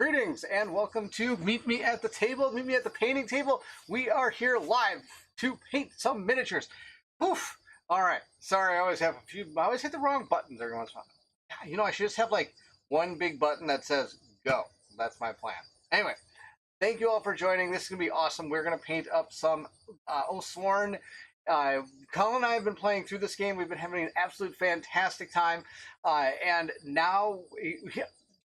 Greetings and welcome to Meet Me at the Table, Meet Me at the Painting Table. We are here live to paint some miniatures. Poof! Alright, sorry, I always hit the wrong buttons every once in a while. Yeah, you know, I should just have like one big button that says go. That's my plan. Anyway, thank you all for joining. This is going to be awesome. We're going to paint up some Oathsworn. Colin and I have been playing through this game. We've been having an absolute fantastic time. And now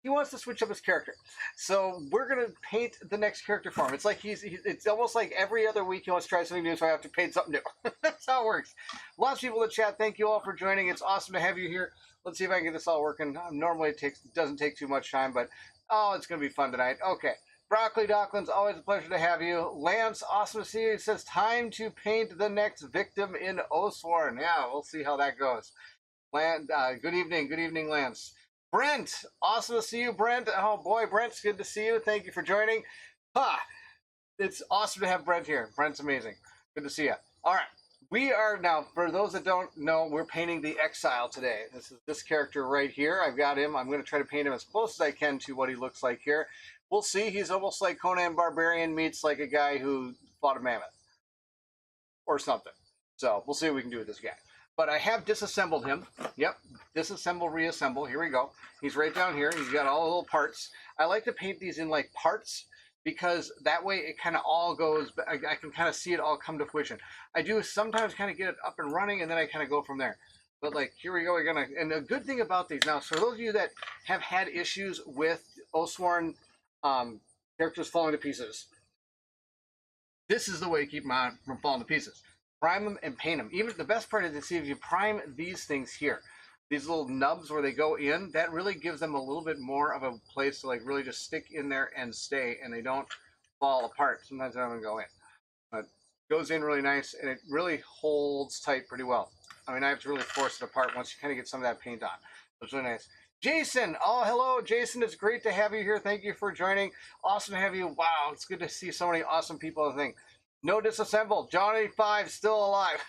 he wants to switch up his character. So we're going to paint the next character for him. It's like it's almost like every other week he wants to try something new, so I have to paint something new. That's how it works. Lots of people in the chat. Thank you all for joining. It's awesome to have you here. Let's see if I can get this all working. Normally it doesn't take too much time, but oh, it's going to be fun tonight. Okay. Broccoli Docklands, always a pleasure to have you. Lance, awesome to see you. It says, time to paint the next victim in Oathsworn. Yeah, we'll see how that goes. Good evening, Lance. Brent, awesome to see you, Brent. Oh boy, Brent, it's good to see you. Thank you for joining. It's awesome to have Brent here. Brent's amazing. Good to see you. All right, we are now, for those that don't know, we're painting the Exile today. This is this character right here. I've got him. I'm going to try to paint him as close as I can to what he looks like here. We'll see. He's almost like Conan Barbarian meets like a guy who fought a mammoth or something. So we'll see what we can do with this guy. But I have disassembled him. Yep, disassemble, reassemble. Here we go. He's right down here. He's got all the little parts. I like to paint these in like parts because that way it kind of all goes, I can kind of see it all come to fruition. I do sometimes kind of get it up and running and then I kind of go from there. But like, here we go. And the good thing about these now, so for those of you that have had issues with Oathsworn characters falling to pieces, this is the way to keep them from falling to pieces. Prime them and paint them. Even the best part is to see if you prime these things here, these little nubs where they go in, that really gives them a little bit more of a place to like really just stick in there and stay, and they don't fall apart. Sometimes they don't even go in, but it goes in really nice and it really holds tight pretty well. I mean, I have to really force it apart once you kind of get some of that paint on. So it's really nice. Jason, oh, hello, Jason. It's great to have you here. Thank you for joining. Awesome to have you. Wow, it's good to see so many awesome people. I think. No disassemble. Johnny 5 still alive.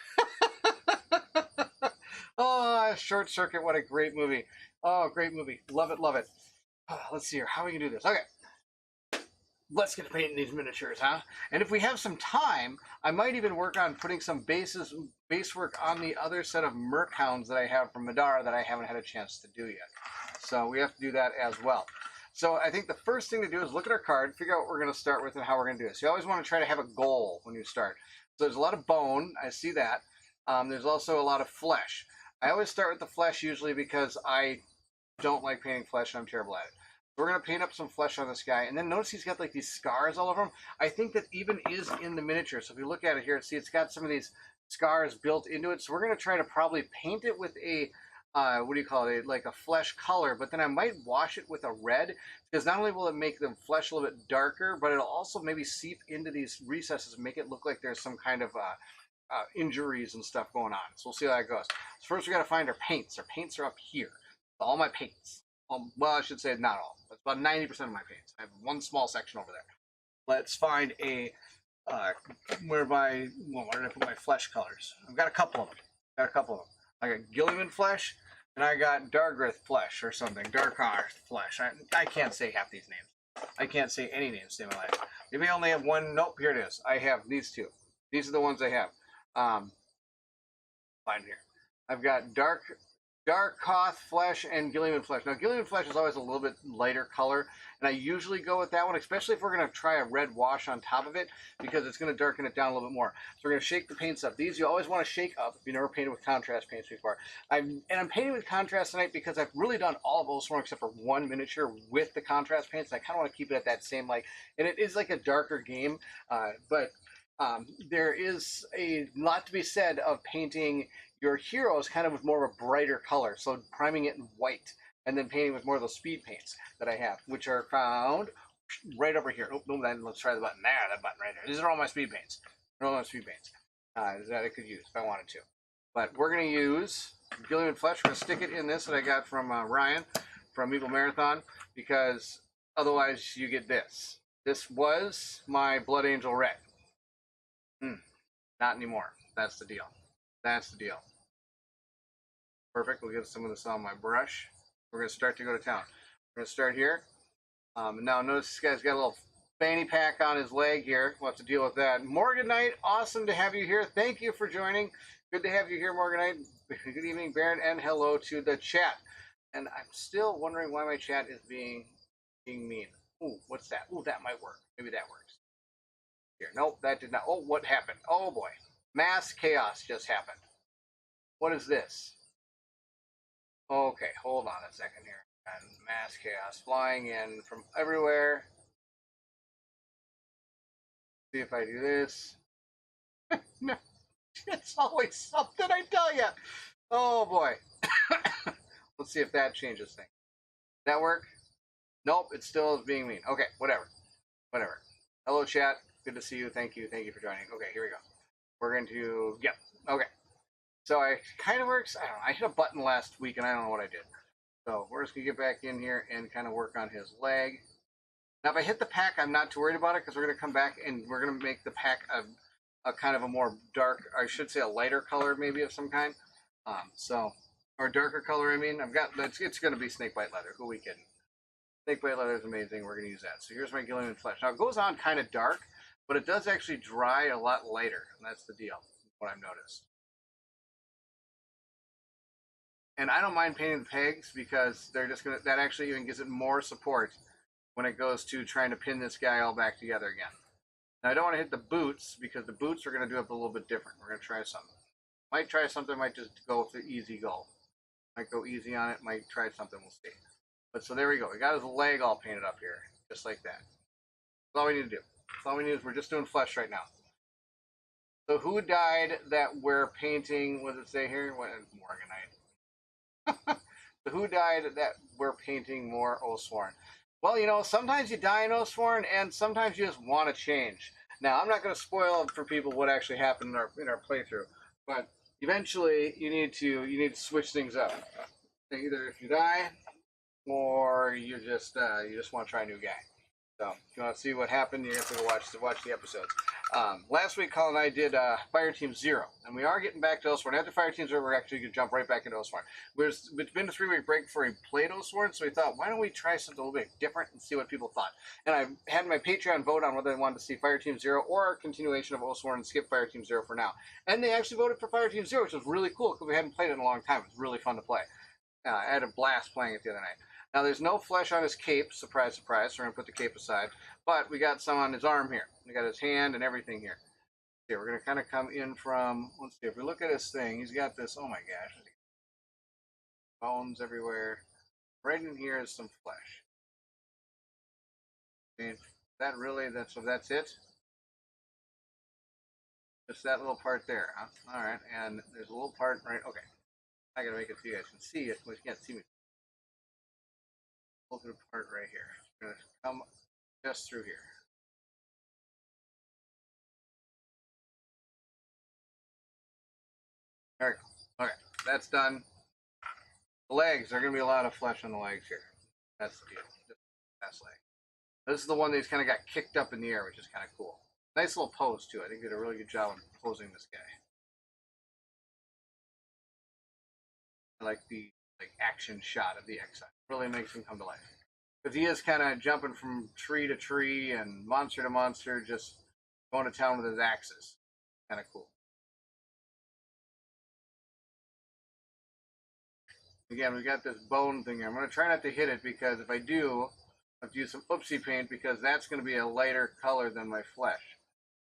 Oh, Short Circuit. What a great movie. Oh, great movie. Love it, love it. Let's see here. How are we going to do this? Okay. Let's get to painting these miniatures, huh? And if we have some time, I might even work on putting some base work on the other set of Merc Hounds that I have from Madara that I haven't had a chance to do yet. So we have to do that as well. So I think the first thing to do is look at our card, figure out what we're going to start with and how we're going to do this. You always want to try to have a goal when you start. So there's a lot of bone. I see that. There's also a lot of flesh. I always start with the flesh usually because I don't like painting flesh and I'm terrible at it. We're going to paint up some flesh on this guy. And then notice he's got like these scars all over him. I think that even is in the miniature. So if you look at it here, see it's got some of these scars built into it. So we're going to try to probably paint it with a, what do you call it, like a flesh color. But then I might wash it with a red because not only will it make the flesh a little bit darker, but it'll also maybe seep into these recesses and make it look like there's some kind of injuries and stuff going on. So we'll see how that goes. So first we got to find our paints. Our paints are up here. All my paints. Well, I should say not all. That's about 90% of my paints. I have one small section over there. Let's find a, where did I put my flesh colors? I've got a couple of them. I got Gilliman flesh, and I got Dargrith flesh or something. Darkar flesh. I can't say half these names. I can't say any names in my life. Maybe I only have one. Nope, here it is. I have these two. These are the ones I have. Find here. I've got Darkoth flesh and Gilliman flesh. Now, Gilliman flesh is always a little bit lighter color, and I usually go with that one, especially if we're going to try a red wash on top of it, because it's going to darken it down a little bit more. So we're going to shake the paints up. These you always want to shake up if you never painted with contrast paints before. I'm painting with contrast tonight because I've really done all of Oathsworn except for one miniature with the contrast paints, and I kind of want to keep it at that same, like, and it is like a darker game, but there is a lot to be said of painting your heroes kind of with more of a brighter color. So priming it in white and then painting with more of those speed paints that I have, which are found right over here. Oh, no, then let's try the button. There, that button right there. These are all my speed paints. They're all my speed paints that I could use if I wanted to. But we're going to use Gilliman flesh. We're going to stick it in this that I got from Ryan from Evil Marathon, because otherwise you get this. This was my Blood Angel Red. Not anymore. That's the deal. That's the deal. Perfect. We'll get some of this on my brush. We're going to start to go to town. We're going to start here. Now notice this guy's got a little fanny pack on his leg here. We'll have to deal with that. Morgan Knight, awesome to have you here. Thank you for joining. Good to have you here, Morgan Knight. Good evening, Baron, and hello to the chat. And I'm still wondering why my chat is being mean. Ooh, what's that? Ooh, that might work. Maybe that works. Here, nope, that did not. Oh, what happened? Oh boy, mass chaos just happened. What is this? Okay, hold on a second here. And mass chaos flying in from everywhere. See if I do this. No, it's always something, I tell you. Oh boy. Let's see if that changes things. That work? Nope, it still is being mean. Okay, whatever. Hello, chat. Good to see you. Thank you for joining. Okay, here we go. We're going to, yep. Okay. So it kind of works. I don't know. I hit a button last week and I don't know what I did. So we're just going to get back in here and kind of work on his leg. Now, if I hit the pack, I'm not too worried about it because we're going to come back and we're going to make the pack a kind of a more dark, I should say a lighter color maybe of some kind. Or darker color, I mean. It's going to be snakebite leather. Who are we kidding? Snakebite leather is amazing. We're going to use that. So here's my Gillian flesh. Now, it goes on kind of dark, but it does actually dry a lot lighter. And that's the deal, what I've noticed. And I don't mind painting the pegs because they're just that actually even gives it more support when it goes to trying to pin this guy all back together again. Now I don't want to hit the boots because the boots are going to do it a little bit different. We're going to try something. Might try something, might just go with the easy goal. Might go easy on it, might try something, we'll see. But so there we go. We got his leg all painted up here, just like that. That's all we need to do. That's all we need is we're just doing flesh right now. So who died that we're painting, what does it say here? Morganite. So who died that we're painting more Oathsworn? Well, you know, sometimes you die in Oathsworn, and sometimes you just want to change. Now, I'm not going to spoil for people what actually happened in our playthrough, but eventually you need to switch things up. Either if you die, or you just want to try a new guy. So if you want to see what happened, you have to go watch the episodes. Last week, Colin and I did Fire Team 0, and we are getting back to Oathsworn. After Fire Team 0, we're actually going to jump right back into Oathsworn. It's been a 3-week break before we played Oathsworn, so we thought, why don't we try something a little bit different and see what people thought? And I had my Patreon vote on whether they wanted to see Fire Team 0 or a continuation of Oathsworn and skip Fire Team 0 for now. And they actually voted for Fire Team 0, which was really cool because we hadn't played it in a long time. It was really fun to play. I had a blast playing it the other night. Now, there's no flesh on his cape. Surprise, surprise. So we're going to put the cape aside. But we got some on his arm here. We got his hand and everything here. Okay, we're going to kind of come in from, let's see, if we look at his thing, he's got this, oh my gosh, bones everywhere. Right in here is some flesh. Okay, that really, that's it? Just that little part there, huh? All right, and there's a little part right, okay. I got to make it so you guys can see it, but you can't see me. A little part right here. I'm going to come just through here. There we go. Okay, that's done. The legs, there's going to be a lot of flesh on the legs here. That's the deal. That's leg. This is the one that's kind of got kicked up in the air, which is kind of cool. Nice little pose, too. I think they did a really good job of posing this guy. I like the action shot of the Exile. Really makes him come to life. Because he is kind of jumping from tree to tree and monster to monster, just going to town with his axes. Kind of cool. Again, we got this bone thing here. I'm going to try not to hit it because if I do, I have to use some oopsie paint because that's going to be a lighter color than my flesh.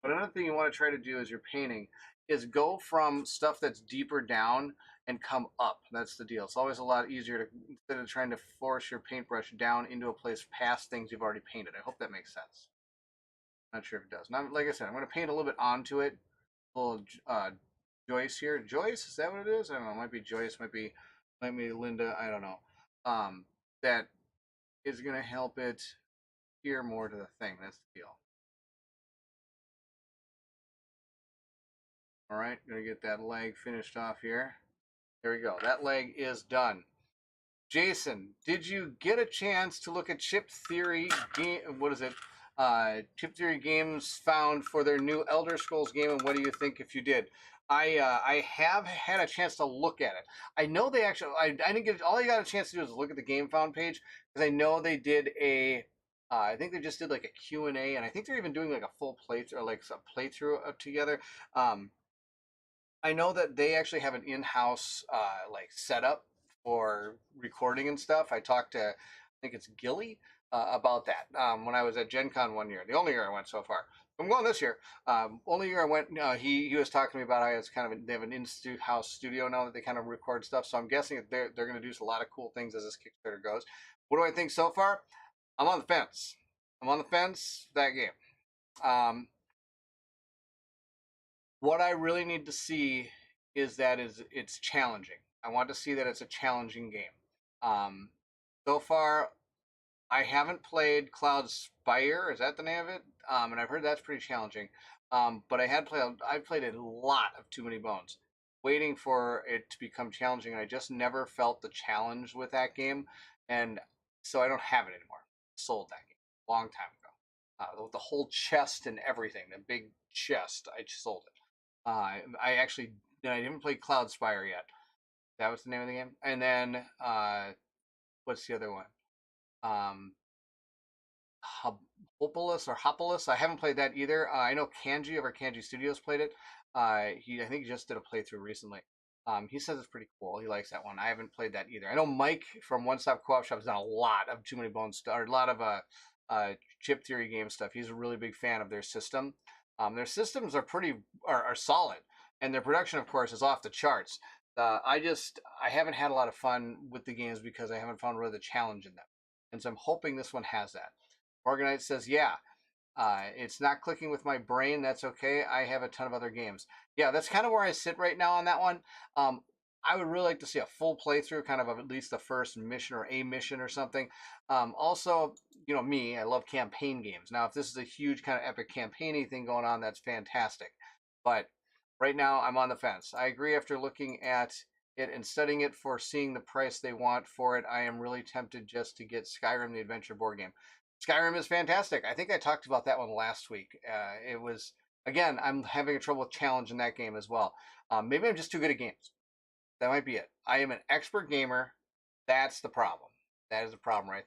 But another thing you want to try to do as you're painting is go from stuff that's deeper down and come up. That's the deal. It's always a lot easier to, instead of trying to force your paintbrush down into a place past things you've already painted. I hope that makes sense. Not sure if it does. Now, like I said, I'm going to paint a little bit onto it. A little Joyce here. Joyce, is that what it is? I don't know. It might be Joyce. Might be Linda. I don't know. That is going to help it adhere more to the thing. That's the deal. All right, gonna get that leg finished off here. There we go. That leg is done. Jason, did you get a chance to look at Chip Theory game? What is it? Chip Theory Games found for their new Elder Scrolls game, and what do you think if you did? I have had a chance to look at it. I know they actually. I didn't get all I got a chance to do is look at the Game Found page because I know they did a I think they just did like a Q&A, and I think they're even doing like a full playthrough, or like some playthrough together. Um, I know that they actually have an in-house like setup for recording and stuff. I talked to, I think it's Gilly, about that when I was at Gen Con one year. The only year I went so far. I'm going this year. Only year I went. He was talking to me about how it's kind of they have an in-house studio now that they kind of record stuff. So I'm guessing that they're going to do a lot of cool things as this Kickstarter goes. What do I think so far? I'm on the fence. I'm on the fence that game. Um, what I really need to see is that is it's challenging. I want to see that it's a challenging game. Um, so far, I haven't played Cloud Spire. Is that the name of it? And I've heard that's pretty challenging. But I played a lot of Too Many Bones, waiting for it to become challenging. And I just never felt the challenge with that game, and so I don't have it anymore. Sold that game a long time ago. With the whole chest and everything, the big chest, I sold it. I actually I didn't play Cloud Spire yet. That was the name of the game. And then what's the other one? Um, Hopulus or Hopulus. I haven't played that either. I know Canje of our Canje Studios played it. I think he just did a playthrough recently. He says it's pretty cool. He likes that one. I haven't played that either. I know Mike from One Stop Co-op Shop has done a lot of Too Many Bones or a lot of chip theory game stuff. He's a really big fan of their system. Their systems are are solid, and their production, of course, is off the charts. I haven't had a lot of fun with the games because I haven't found really the challenge in them, and so I'm hoping this one has that. Organite says, yeah, it's not clicking with my brain. That's okay. I have a ton of other games. Yeah, that's kind of where I sit right now on that one. Um, I would really like to see a full playthrough, kind of at least the first mission or a mission or something. Also, me, I love campaign games. Now, if this is a huge kind of epic campaigny thing going on, that's fantastic. But right now, I'm on the fence. I agree after looking at it and studying it for seeing the price they want for it. I am really tempted just to get Skyrim, the adventure board game. Skyrim is fantastic. I think I talked about that one last week. It was again. I'm having a trouble with challenge in that game as well. Maybe I'm just too good at games. That might be it. I am an expert gamer. That's the problem. That is the problem, right?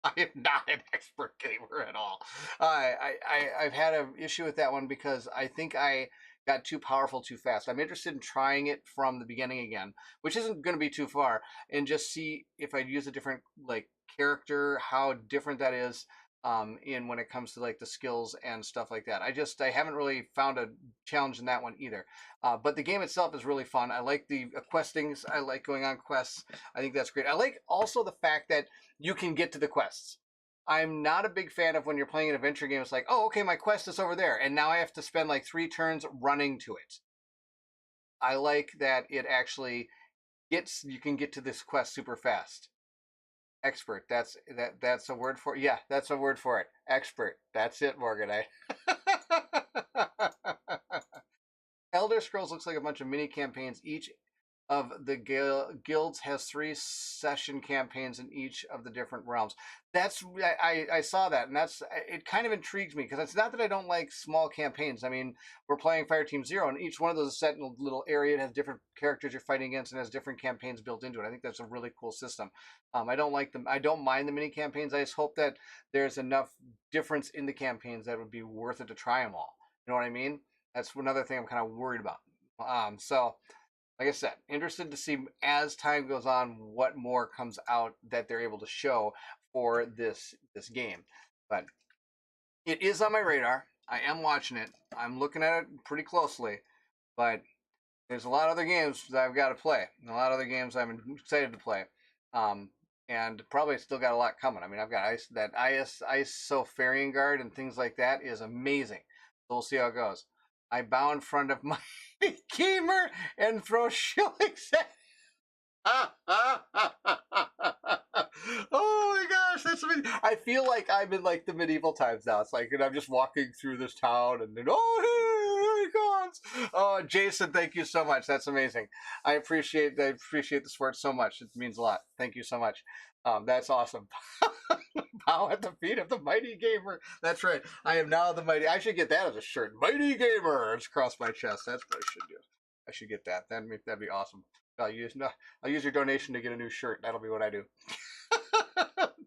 I am not an expert gamer at all. I've had an issue with that one because I think I got too powerful too fast. I'm interested in trying it from the beginning again, which isn't going to be too far, and just see if I'd use a different like character, how different that is in when it comes to like the skills and stuff like that. I haven't really found a challenge in that one either. But the game itself is really fun. I like the questings. I like going on quests. I think that's great. I like also the fact that you can get to the quests. I'm not a big fan of when you're playing an adventure game. It's like, oh, okay, my quest is over there, and now I have to spend like 3 turns running to it. I like that it actually you can get to this quest super fast. Expert. That's a word for it. Yeah, that's a word for it. Expert. That's it, Morgan. Elder Scrolls looks like a bunch of mini campaigns. Each of the guilds has 3 session campaigns in each of the different realms. I saw that, and it kind of intrigues me because it's not that I don't like small campaigns. I mean, we're playing Fireteam Zero, and each one of those is set in a little area. It has different characters you're fighting against, and has different campaigns built into it. I think that's a really cool system. I don't like them. I don't mind the mini campaigns. I just hope that there's enough difference in the campaigns that it would be worth it to try them all. You know what I mean? That's another thing I'm kind of worried about. So like I said, interested to see as time goes on what more comes out that they're able to show for this game. But it is on my radar. I am watching it. I'm looking at it pretty closely. But there's a lot of other games that I've got to play. And a lot of other games I'm excited to play. And probably still got a lot coming. I mean, I've got ISO Fairying Guard and things like that is amazing. So we'll see how it goes. I bow in front of my gamer and throw shillings at oh my gosh, that's amazing. I feel like I'm in like the medieval times now. It's like, and I'm just walking through this town, and then here he comes. Oh, Jason, thank you so much. That's amazing. I appreciate the support so much. It means a lot. Thank you so much. That's awesome. Bow at the feet of the mighty gamer. That's right. I am now the mighty. I should get that as a shirt. Mighty gamer. It's across my chest. That's what I should do. I should get that. That'd be awesome. I'll use your donation to get a new shirt. That'll be what I do.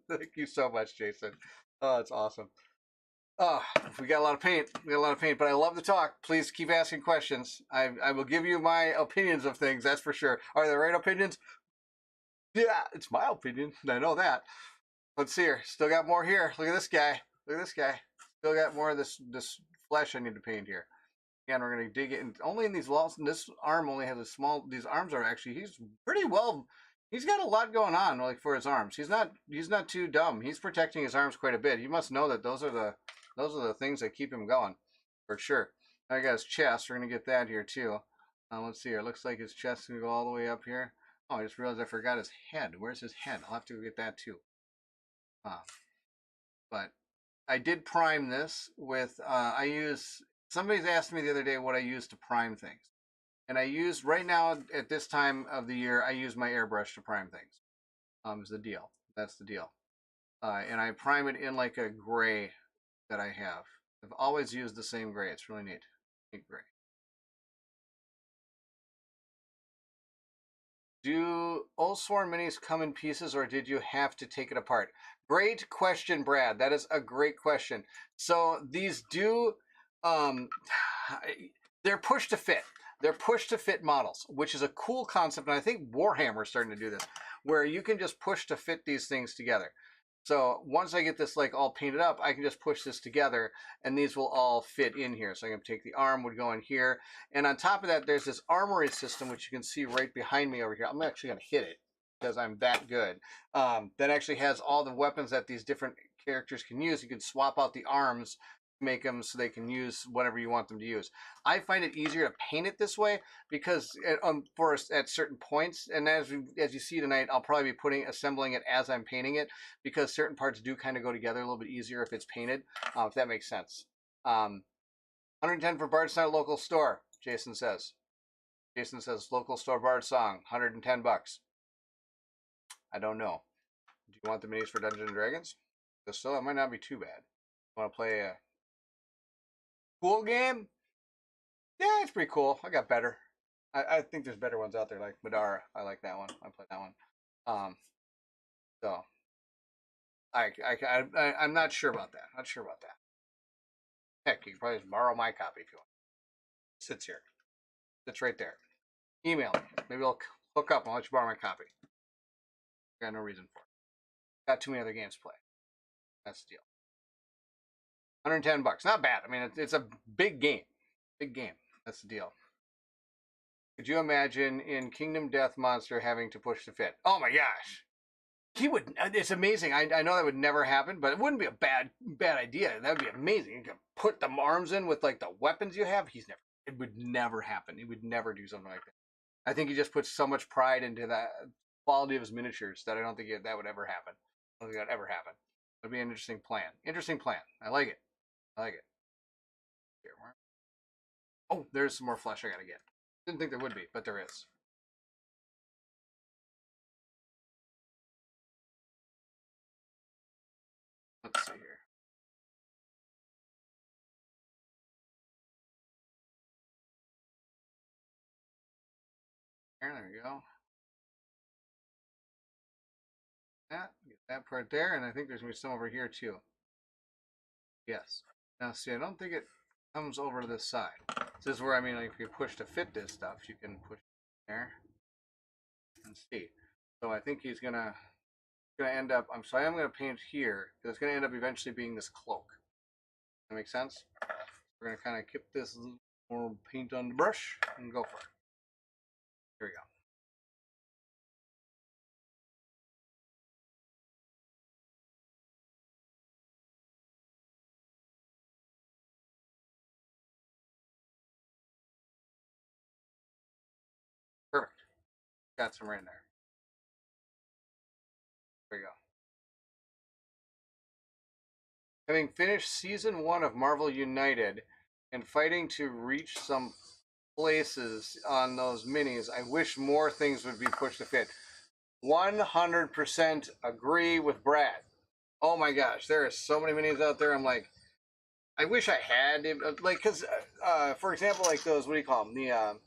Thank you so much, Jason. Oh, it's awesome. Oh, we got a lot of paint. We got a lot of paint, but I love to talk. Please keep asking questions. I will give you my opinions of things, that's for sure. Are they right opinions? Yeah, it's my opinion. I know that. Let's see here. Still got more here. Look at this guy. Look at this guy. Still got more of this flesh I need to paint here. Again, we're gonna dig it in, only in these walls. And this arm only has a small. These arms are actually. He's pretty well. He's got a lot going on, like for his arms. He's not. He's not too dumb. He's protecting his arms quite a bit. He must know that those are the things that keep him going, for sure. I got his chest. We're gonna get that here too. Let's see here. Looks like his chest is gonna go all the way up here. Oh, I just realized I forgot his head. Where's his head? I'll have to get that too. But I did prime this with. I use. Somebody's asked me the other day what I use to prime things. And I use right now at this time of the year, I use my airbrush to prime things. Is the deal. That's the deal. And I prime it in like a gray that I have. I've always used the same gray. It's really neat. Neat gray. Do Oathsworn minis come in pieces, or did you have to take it apart? Great question, Brad. That is a great question. So these do, um, they're push to fit. They're push to fit models, which is a cool concept, and I think Warhammer is starting to do this, where you can just push to fit these things together. So once I get this like all painted up, I can just push this together, and these will all fit in here. So I can take the arm, would go in here, and on top of that, there's this armory system, which you can see right behind me over here. I'm actually going to hit it because I'm that good. That actually has all the weapons that these different characters can use. You can swap out the arms, make them so they can use whatever you want them to use. I find it easier to paint it this way because at certain points, and as you see tonight, I'll probably be assembling it as I'm painting it, because certain parts do kind of go together a little bit easier if it's painted, if that makes sense. 110 for Bard's Not a local store, Jason says. Jason says local store Bard song, 110 bucks. I don't know. Do you want the minis for Dungeons and Dragons? Because so it might not be too bad. Want to play a cool game? Yeah, it's pretty cool. I got better. I think there's better ones out there, like Madara. I like that one. I play that one. So I'm not sure about that. Not sure about that. Heck, you can probably just borrow my copy if you want. It sits here. Sits right there. Email me. Maybe I'll hook up and I'll let you borrow my copy. Got no reason for it. Got too many other games to play. That's the deal. 110 bucks. Not bad. I mean, it's a big game. Big game. That's the deal. Could you imagine in Kingdom Death Monster having to push to fit? Oh my gosh. He would. It's amazing. I know that would never happen, but it wouldn't be a bad idea. That would be amazing. You can put the arms in with like the weapons you have. It would never happen. He would never do something like that. I think he just puts so much pride into the quality of his miniatures that I don't think that would ever happen. I don't think that would ever happen. It'd be an interesting plan. Interesting plan. I like it. I like it. Here, oh, there's some more flesh I gotta get. Didn't think there would be, but there is. Let's see here. There we go. Get that part there, and I think there's gonna be some over here too. Yes. Now see, I don't think it comes over to this side. This is where, I mean, like, if you push to fit this stuff, you can push there and see. So I think he's gonna end up. So I am gonna paint here because it's gonna end up eventually being this cloak. That makes sense. We're gonna kind of keep this more paint on the brush and go for it. Here we go. Perfect. Got some right in there. There we go. Having finished season 1 of Marvel United and fighting to reach some places on those minis, I wish more things would be pushed to fit. 100% agree with Brad. Oh my gosh, there are so many minis out there. I'm like, I wish I had like, because for example, like those, what do you call them?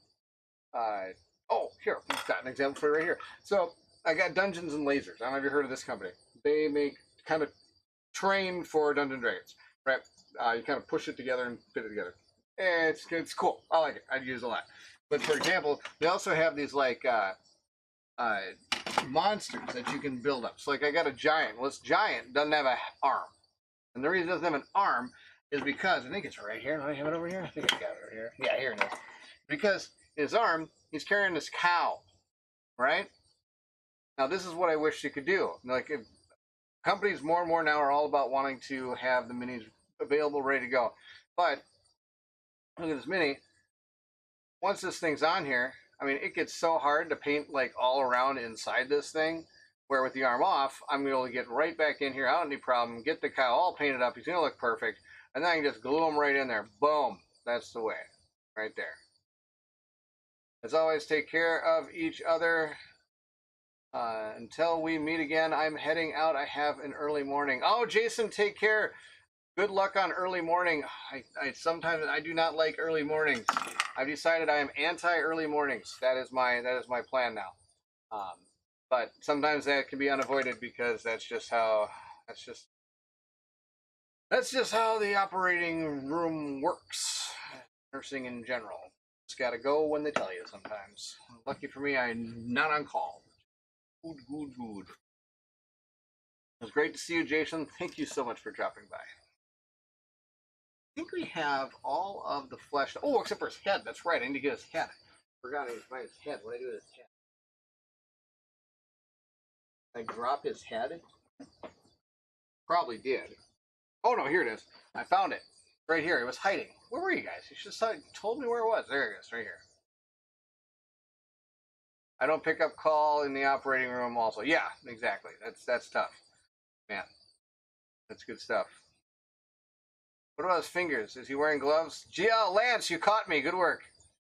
Oh, here, we've got an example for it right here. So I got Dungeons and Lasers. I don't know if you've heard of this company. They make kind of trained for Dungeons and Dragons, right? You kind of push it together and fit it together. And it's cool. I like it. I'd use it a lot. But for example, they also have these like monsters that you can build up. So like I got a giant. Well, this giant doesn't have an arm, and the reason it doesn't have an arm is because I think it's right here. Do I have it over here? I think I got it over here. Yeah, here it is. Because his arm, he's carrying this cow, right? Now this is what I wish you could do. Like if companies more and more now are all about wanting to have the minis available, ready to go. But look at this mini. Once this thing's on here, I mean, it gets so hard to paint like all around inside this thing, where with the arm off, I'm going to be able to get right back in here, I don't have any problem, get the cow all painted up, he's going to look perfect, and then I can just glue him right in there. Boom. That's the way. Right there. As always, take care of each other. Until we meet again, I'm heading out. I have an early morning. Oh, Jason, take care. Good luck on early morning. I sometimes I do not like early mornings. I've decided I am anti-early mornings. That is my plan now. But sometimes that can be unavoided because that's just how the operating room works. Nursing in general. Just gotta go when they tell you sometimes. Lucky for me, I'm not on call. Good. It was great to see you, Jason. Thank you so much for dropping by. I think we have all of the flesh. Oh, except for his head. That's right. I need to get his head. Forgot to find his head. What did I do with his head? I drop his head? Probably did. Oh, no, here it is. I found it. Right here. It was hiding. Where were you guys? You should have told me where it was. There it is. Right here. I don't pick up call in the operating room also. Yeah, exactly. That's tough. Man. That's good stuff. What about his fingers? Is he wearing gloves? GL Lance, you caught me. Good work.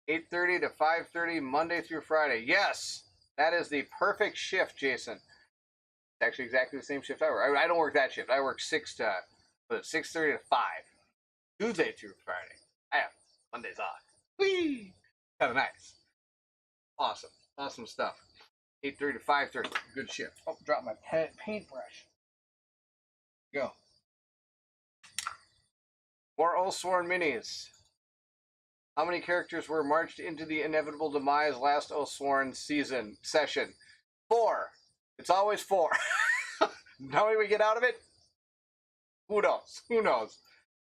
8:30 to 5:30, Monday through Friday. Yes, that is the perfect shift, Jason. It's actually exactly the same shift I work. I don't work that shift. I work 6:30 to 5, Tuesday through Friday. I have Mondays off. Whee! Kind of nice. Awesome stuff. 8:30 to 5:30. Good shift. Oh, drop my paintbrush. Go. More Oathsworn minis. How many characters were marched into the inevitable demise last Oathsworn session? 4. It's always 4. How many we get out of it? Who knows?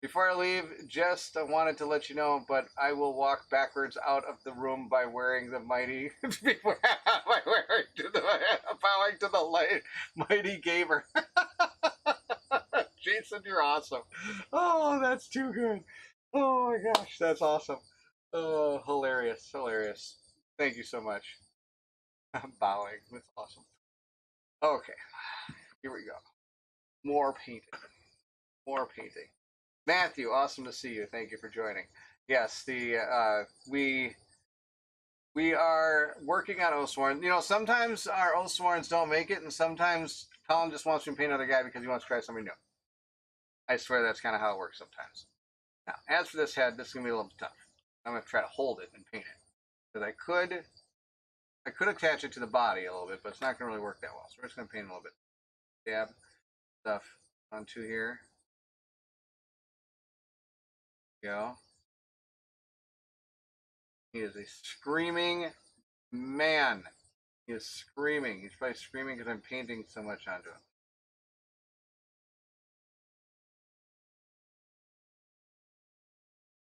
Before I leave, just wanted to let you know, but I will walk backwards out of the room by wearing the mighty, bowing to the light, mighty gamer. Jason, you're awesome. Oh, that's too good. Oh my gosh, that's awesome. Oh, hilarious. Thank you so much. I'm bowing. That's awesome. Okay, here we go. More painting. Matthew, awesome to see you. Thank you for joining. Yes, we are working on Oathsworn. You know, sometimes our Oathsworns don't make it, and sometimes Colin just wants to paint another guy because he wants to try something new. I swear that's kind of how it works sometimes. Now, as for this head, this is going to be a little tough. I'm going to try to hold it and paint it. Because I could attach it to the body a little bit, but it's not going to really work that well. So we're just going to paint a little bit. Dab stuff onto here. Go. He is a screaming man. He is screaming. He's probably screaming because I'm painting so much onto him.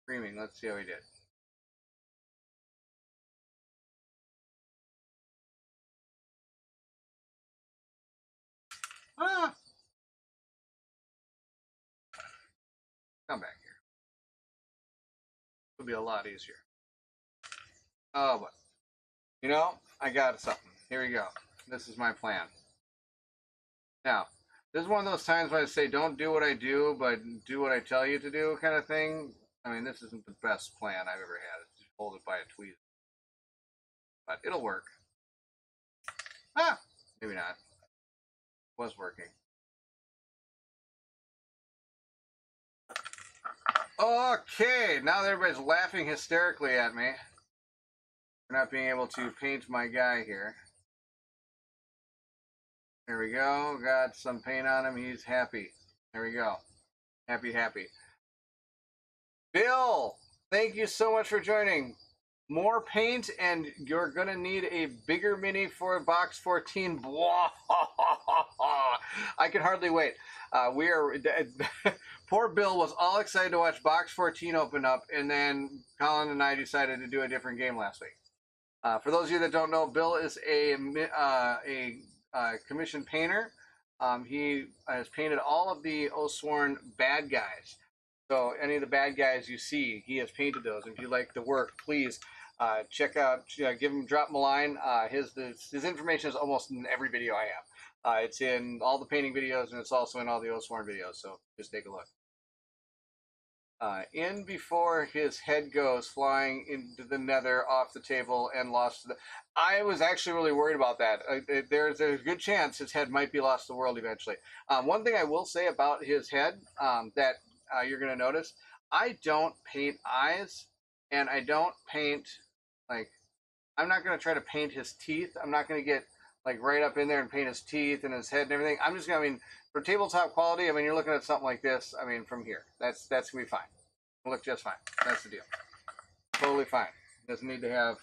Screaming. Let's see how he did. Ah! Come back here. It'll be a lot easier. Oh, but you know, I got something. Here we go. This is my plan. Now, this is one of those times when I say don't do what I do, but do what I tell you to do kind of thing. I mean, this isn't the best plan I've ever had. Just hold it by a tweet. But it'll work. Ah! Maybe not. It was working. Okay, now that everybody's laughing hysterically at me for not being able to paint my guy here. There we go. Got some paint on him. He's happy. There we go. Happy, happy. Bill, thank you so much for joining. More paint, and you're gonna need a bigger mini for box 14. I can hardly wait. We are. Poor Bill was all excited to watch box 14 open up, and then Colin and I decided to do a different game last week. For those of you that don't know, Bill is a commissioned painter. He has painted all of the Oathsworn bad guys. So any of the bad guys you see, he has painted those. If you like the work, please check out, drop him a line. His information is almost in every video I have. It's in all the painting videos, and it's also in all the Oathsworn videos. So just take a look. In before his head goes flying into the nether off the table and lost to the... I was actually really worried about that. There's a good chance his head might be lost to the world eventually. One thing I will say about his head that you're going to notice, I don't paint eyes, and I don't paint, like, I'm not going to try to paint his teeth. I'm not going to get, like, right up in there and paint his teeth and his head and everything. I'm just going to, I mean, for tabletop quality, I mean, you're looking at something like this, I mean, from here. That's going to be fine. It'll look just fine. That's the deal. Totally fine. Doesn't need to have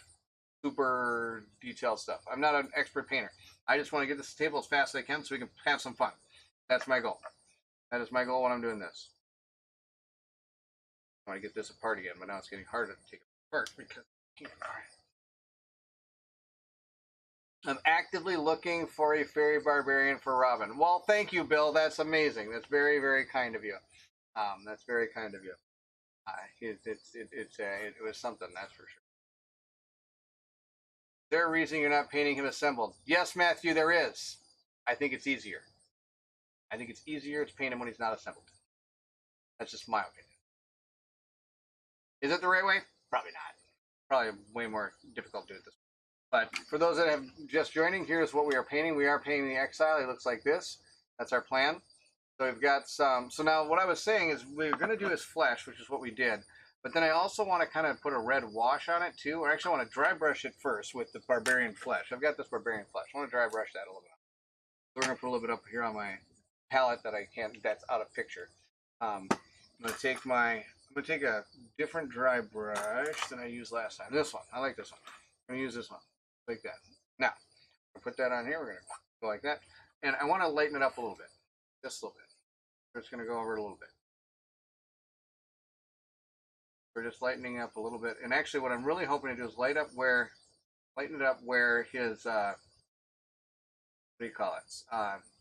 super detailed stuff. I'm not an expert painter. I just want to get this table as fast as I can so we can have some fun. That's my goal. That is my goal when I'm doing this. I want to get this apart again, but now it's getting harder to take it apart because I can't. All right. I'm actively looking for a fairy barbarian for Robin. Well, thank you, Bill. That's amazing. That's very, very kind of you. That's very kind of you. It was something, that's for sure. Is there a reason you're not painting him assembled? Yes, Matthew, there is. I think it's easier. I think it's easier to paint him when he's not assembled. That's just my opinion. Is it the right way? Probably not. Probably way more difficult to do it this way. But for those that have just joining, here's what we are painting. We are painting the Exile. It looks like this. That's our plan. So we've got some. So now what I was saying is we're going to do his flesh, which is what we did. But then I also want to kind of put a red wash on it too. Or actually I want to dry brush it first with the barbarian flesh. I've got this barbarian flesh. I want to dry brush that a little bit. So we're going to put a little bit up here on my palette that I can't, that's out of picture. I'm going to take a different dry brush than I used last time. This one. I like this one. I'm going to use this one. Like that. Now, I'll put that on here. We're going to go like that. And I want to lighten it up a little bit. Just a little bit. We're just going to go over it a little bit. We're just lightening up a little bit. And actually what I'm really hoping to do is lighten it up where his, what do you call it?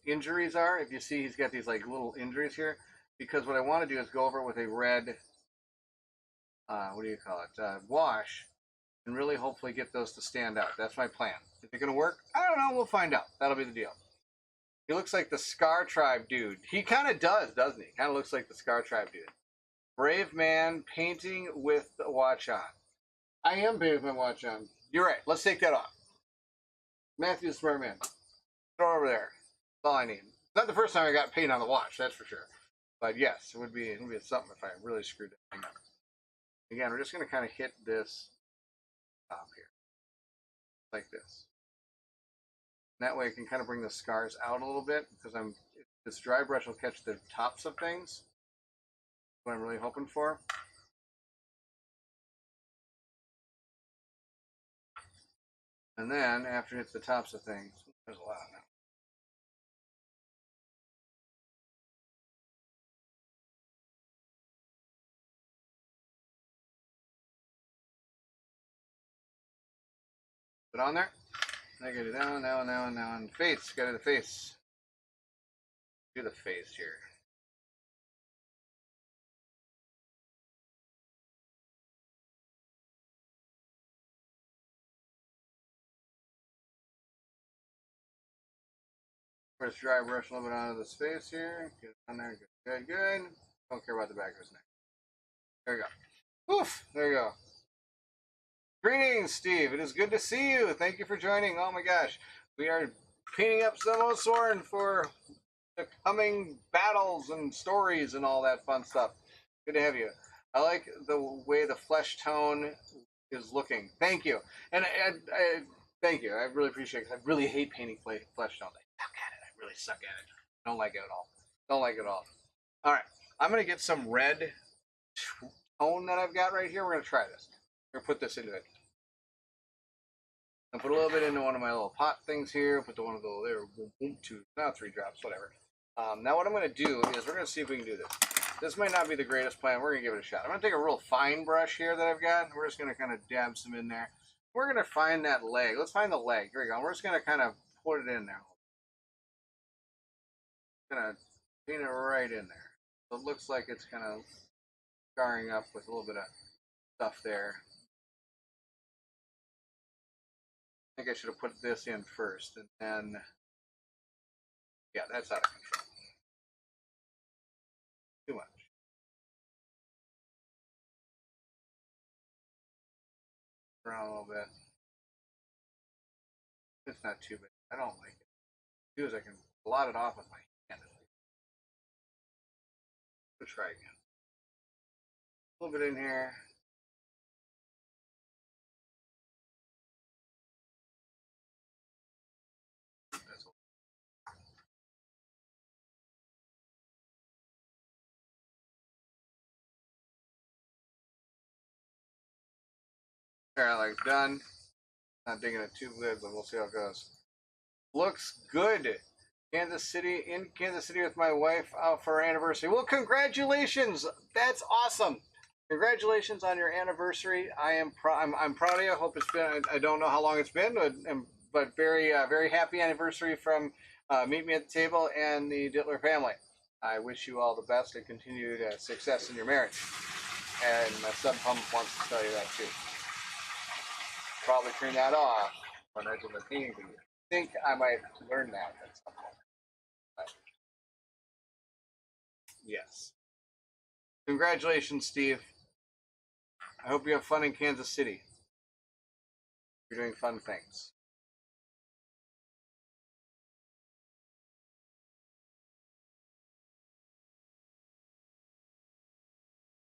Injuries are. If you see, he's got these like little injuries here. Because what I want to do is go over it with a red, what do you call it? Wash. And really hopefully get those to stand out. That's my plan. Is it going to work? I don't know. We'll find out. That'll be the deal. He looks like the Scar Tribe dude. He kind of does, doesn't he? Kind of looks like the Scar Tribe dude. Brave man painting with the watch on. I am painting with my watch on. You're right. Let's take that off. Matthew the Smart Man. Throw it over there. That's all I need. Not the first time I got paint on the watch, that's for sure. But yes, it would be something if I really screwed that thing up. Again, we're just going to kind of hit this top here. Like this. And that way I can kind of bring the scars out a little bit because this dry brush will catch the tops of things. What I'm really hoping for. And then after it hits the tops of things, there's a lot now. Put it on there. I gotta do that one, that one, that one, that one. Face, gotta do the face. Do the face here. First dry brush a little bit onto the face here. Get it on there. Good, good. Don't care about the back of his neck. There we go. Oof. There you go. Greetings, Steve. It is good to see you. Thank you for joining. Oh my gosh. We are painting up some Oathsworn for the coming battles and stories and all that fun stuff. Good to have you. I like the way the flesh tone is looking. Thank you. And I thank you. I really appreciate it. I really hate painting flesh tone. I suck at it. I really suck at it. Don't like it at all. Don't like it at all. All right, I'm gonna get some red tone that I've got right here. We're gonna try this. We're gonna put this into it. And put a little bit into one of my little pot things here. Put the one of the there, boom, boom, two, now 3 drops, whatever. Now what I'm gonna do is we're gonna see if we can do this. This might not be the greatest plan. We're gonna give it a shot. I'm gonna take a real fine brush here that I've got. We're just gonna kind of dab some in there. We're gonna find that leg. Let's find the leg. Here we go. We're just gonna kind of put it in there. Gonna paint it right in there. So it looks like it's kind of scarring up with a little bit of stuff there. I think I should have put this in first, and then, yeah, that's out of control. Too much. Around a little bit. It's not too bad. I don't like it. What I do is I can blot it off with my hand. Let's try again. A little bit in here. That's all right, like done. Not digging it too good, but we'll see how it goes. Looks good. Kansas City, in Kansas City with my wife out for our anniversary. Well, congratulations! That's awesome. Congratulations on your anniversary. I'm proud of you. I hope it's been. I don't know how long it's been, but very very happy anniversary from Meet Me at the Table and the Dittler family. I wish you all the best and continued success in your marriage. And my son Pump wants to tell you that too. Probably turn that off when I do the painting video. I think I might learn that at some point. But yes. Congratulations, Steve. I hope you have fun in Kansas City. You're doing fun things.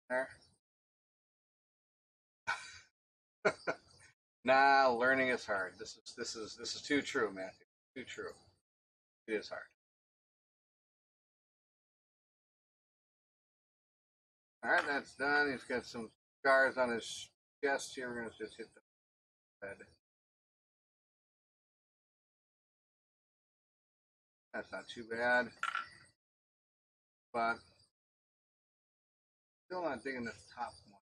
There. Nah, learning is hard. This is too true, Matthew. Too true. It is hard. All right, that's done. He's got some scars on his chest here. We're gonna just hit the head. That's not too bad, but still not digging this top one.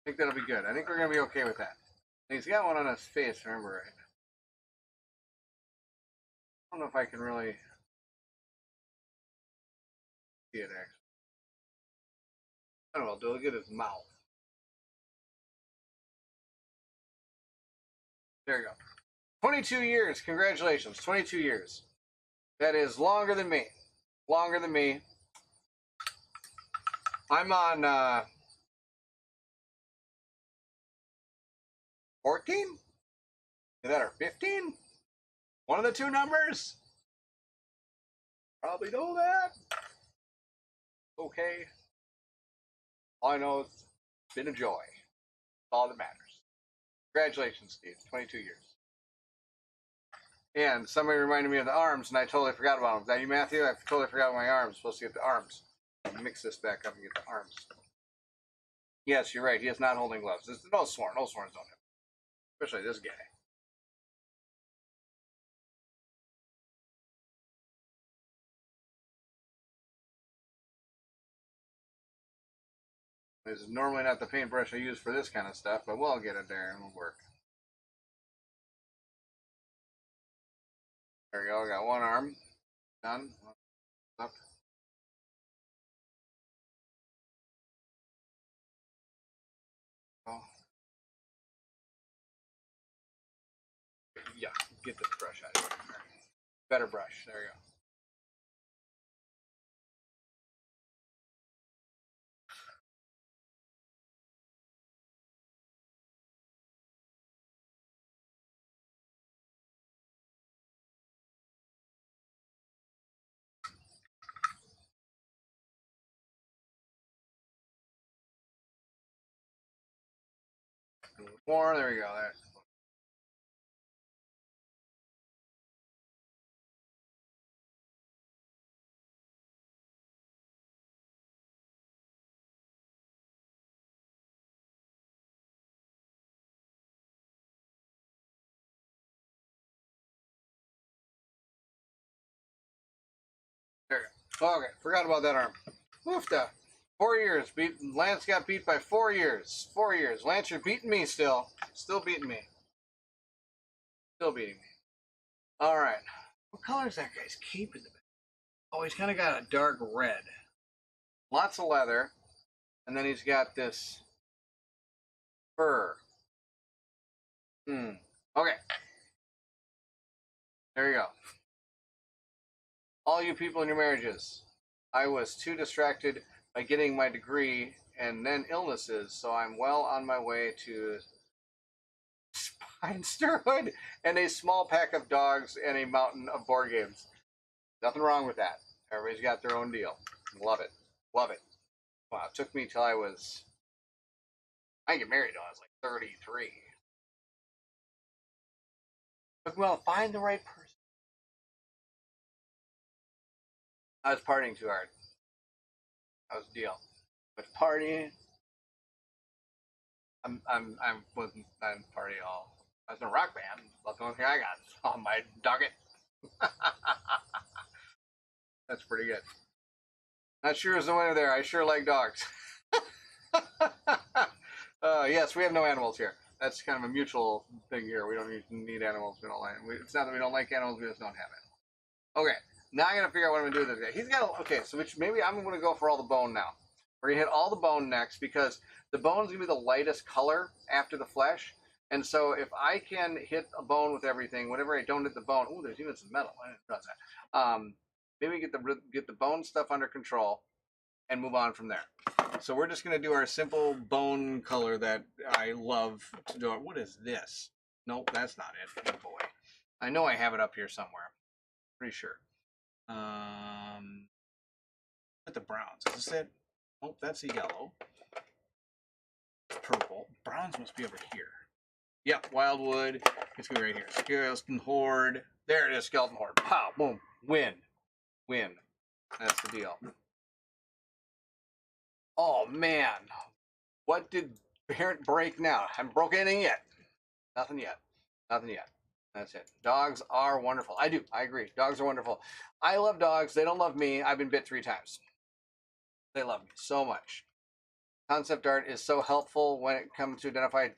I think that'll be good. I think we're gonna be okay with that. And he's got one on his face. Remember right? I don't know if I can really see it actually. I don't know. Do look at his mouth. There you go. 22 years. Congratulations. 22 years. That is longer than me. Longer than me. I'm on 14? Is that or 15? One of the two numbers? Probably know that. Okay. All I know is it's been a joy. All that matters. Congratulations, Steve. 22 years. And somebody reminded me of the arms, and I totally forgot about them. Is that you, Matthew? I totally forgot my arms. Supposed to get the arms. I'll mix this back up and get the arms. Yes, you're right. He is not holding gloves. It's no Oathsworn. Oathsworns don't have. Especially this guy. This is normally not the paintbrush I use for this kind of stuff, but we'll get it there and it'll work. There we go. I got one arm done. Up. Oh. Yeah, get this brush out of here. Better brush. There you go. More. There we go. There. Okay, forgot about that arm. Woofda. 4 years. Lance got beat by 4 years. 4 years. Lance, you're beating me still. Still beating me. Still beating me. All right. What color is that guy's cape in the back? Oh, he's kind of got a dark red. Lots of leather. And then he's got this fur. Okay. There you go. All you people in your marriages. I was too distracted by getting my degree and then illnesses, so I'm well on my way to Spinsterhood and a small pack of dogs and a mountain of board games. Nothing wrong with that. Everybody's got their own deal. Love it. Love it. Wow, it took me till I get married when I was like 33. Took me a while to find the right person. I was partying too hard. That was the deal. But partying, I'm party all. I was in a rock band. That's the only thing I got on my docket. That's pretty good. Not sure who's the winner there. I sure like dogs. Yes, we have no animals here. That's kind of a mutual thing here. We don't need animals. We don't like. It's not that we don't like animals. We just don't have it. Okay. Now I gotta figure out what I'm gonna do with this guy. He's got okay. So maybe I'm gonna go for all the bone now. We're gonna hit all the bone next because the bone's gonna be the lightest color after the flesh. And so if I can hit a bone with everything, whenever I don't hit the bone, oh, there's even some metal. I didn't realize that. Maybe get the bone stuff under control and move on from there. So we're just gonna do our simple bone color that I love to do. What is this? Nope, that's not it. Good boy. I know I have it up here somewhere. Pretty sure. At the browns. Is this it? Oh, that's a yellow. Purple. Browns must be over here. Yep, Wildwood. It's gonna be right here. Skeleton Horde. There it is, Skeleton Horde. Pow, boom. Win. Win. That's the deal. Oh man. What did Parent break now? I haven't broke anything yet. Nothing yet. Nothing yet. That's it. Dogs are wonderful. I do. I agree. Dogs are wonderful. I love dogs. They don't love me. I've been bit 3 times. They love me so much. Concept art is so helpful when it comes to identify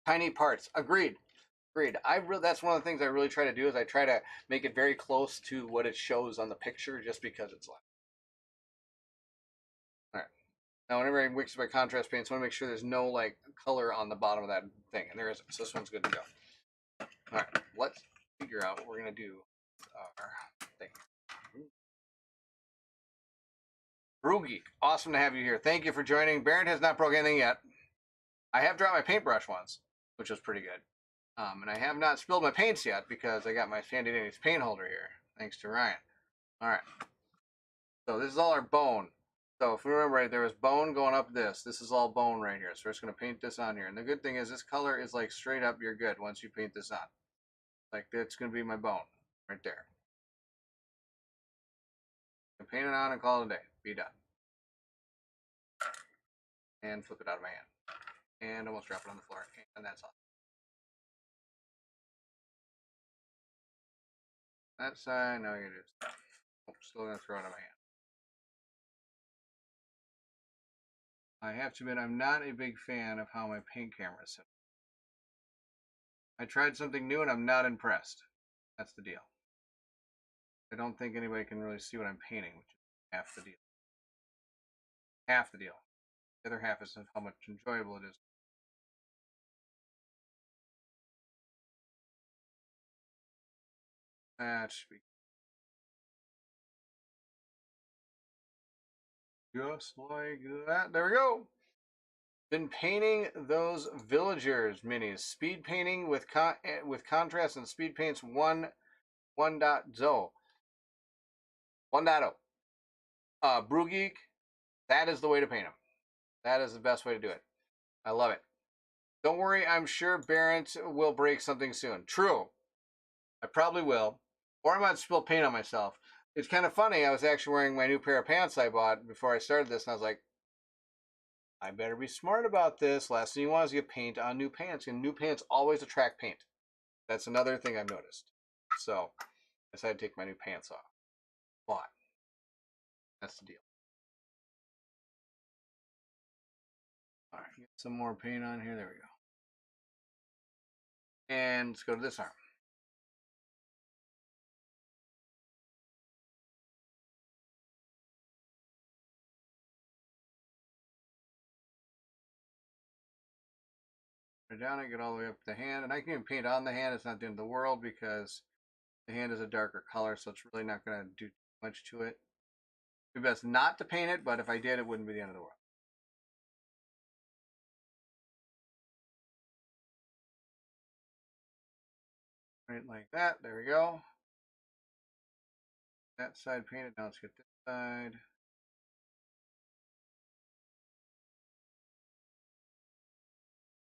tiny parts. Agreed. Agreed. That's one of the things I really try to do is I try to make it very close to what it shows on the picture just because it's like. All right. Now, whenever I mix my contrast paints, I want to make sure there's no like color on the bottom of that thing, and there isn't. So this one's good to go. All right. Let's figure out what we're gonna do. Our thing. Brewgeek, awesome to have you here. Thank you for joining. Barrett has not broke anything yet. I have dropped my paintbrush once, which was pretty good. And I have not spilled my paints yet because I got my Sandy Danny's paint holder here, thanks to Ryan. All right. So this is all our bone. So if we remember right, there was bone going up this. This is all bone right here. So we're just going to paint this on here. And the good thing is this color is like straight up, you're good once you paint this on. Like that's going to be my bone right there. Paint it on and call it a day. Be done. And flip it out of my hand. And almost drop it on the floor. And that's all. That side, now you're going to do stuff. Oh, still going to throw it out of my hand. I have to admit, I'm not a big fan of how my paint camera is set. I tried something new and I'm not impressed. That's the deal. I don't think anybody can really see what I'm painting, which is half the deal. Half the deal. The other half is how much enjoyable it is. That should be just like that. There we go. Been painting those villagers minis. Speed painting with contrast and speed paints 1.0. 1.0. Brew Geek, that is the way to paint them. That is the best way to do it. I love it. Don't worry, I'm sure Barrett will break something soon. True. I probably will. Or I might spill paint on myself. It's kind of funny. I was actually wearing my new pair of pants I bought before I started this, and I was like, I better be smart about this. Last thing you want is to get paint on new pants, and new pants always attract paint. That's another thing I've noticed. So I decided to take my new pants off. But That's the deal. All right, get some more paint on here. There we go. And let's go to this arm. Down, I get all the way up to the hand, and I can even paint on the hand. It's not the end of the world because the hand is a darker color, so it's really not going to do much to it. It'd be best not to paint it, but if I did, it wouldn't be the end of the world. Right, like that. There we go. That side painted. Now let's get this side.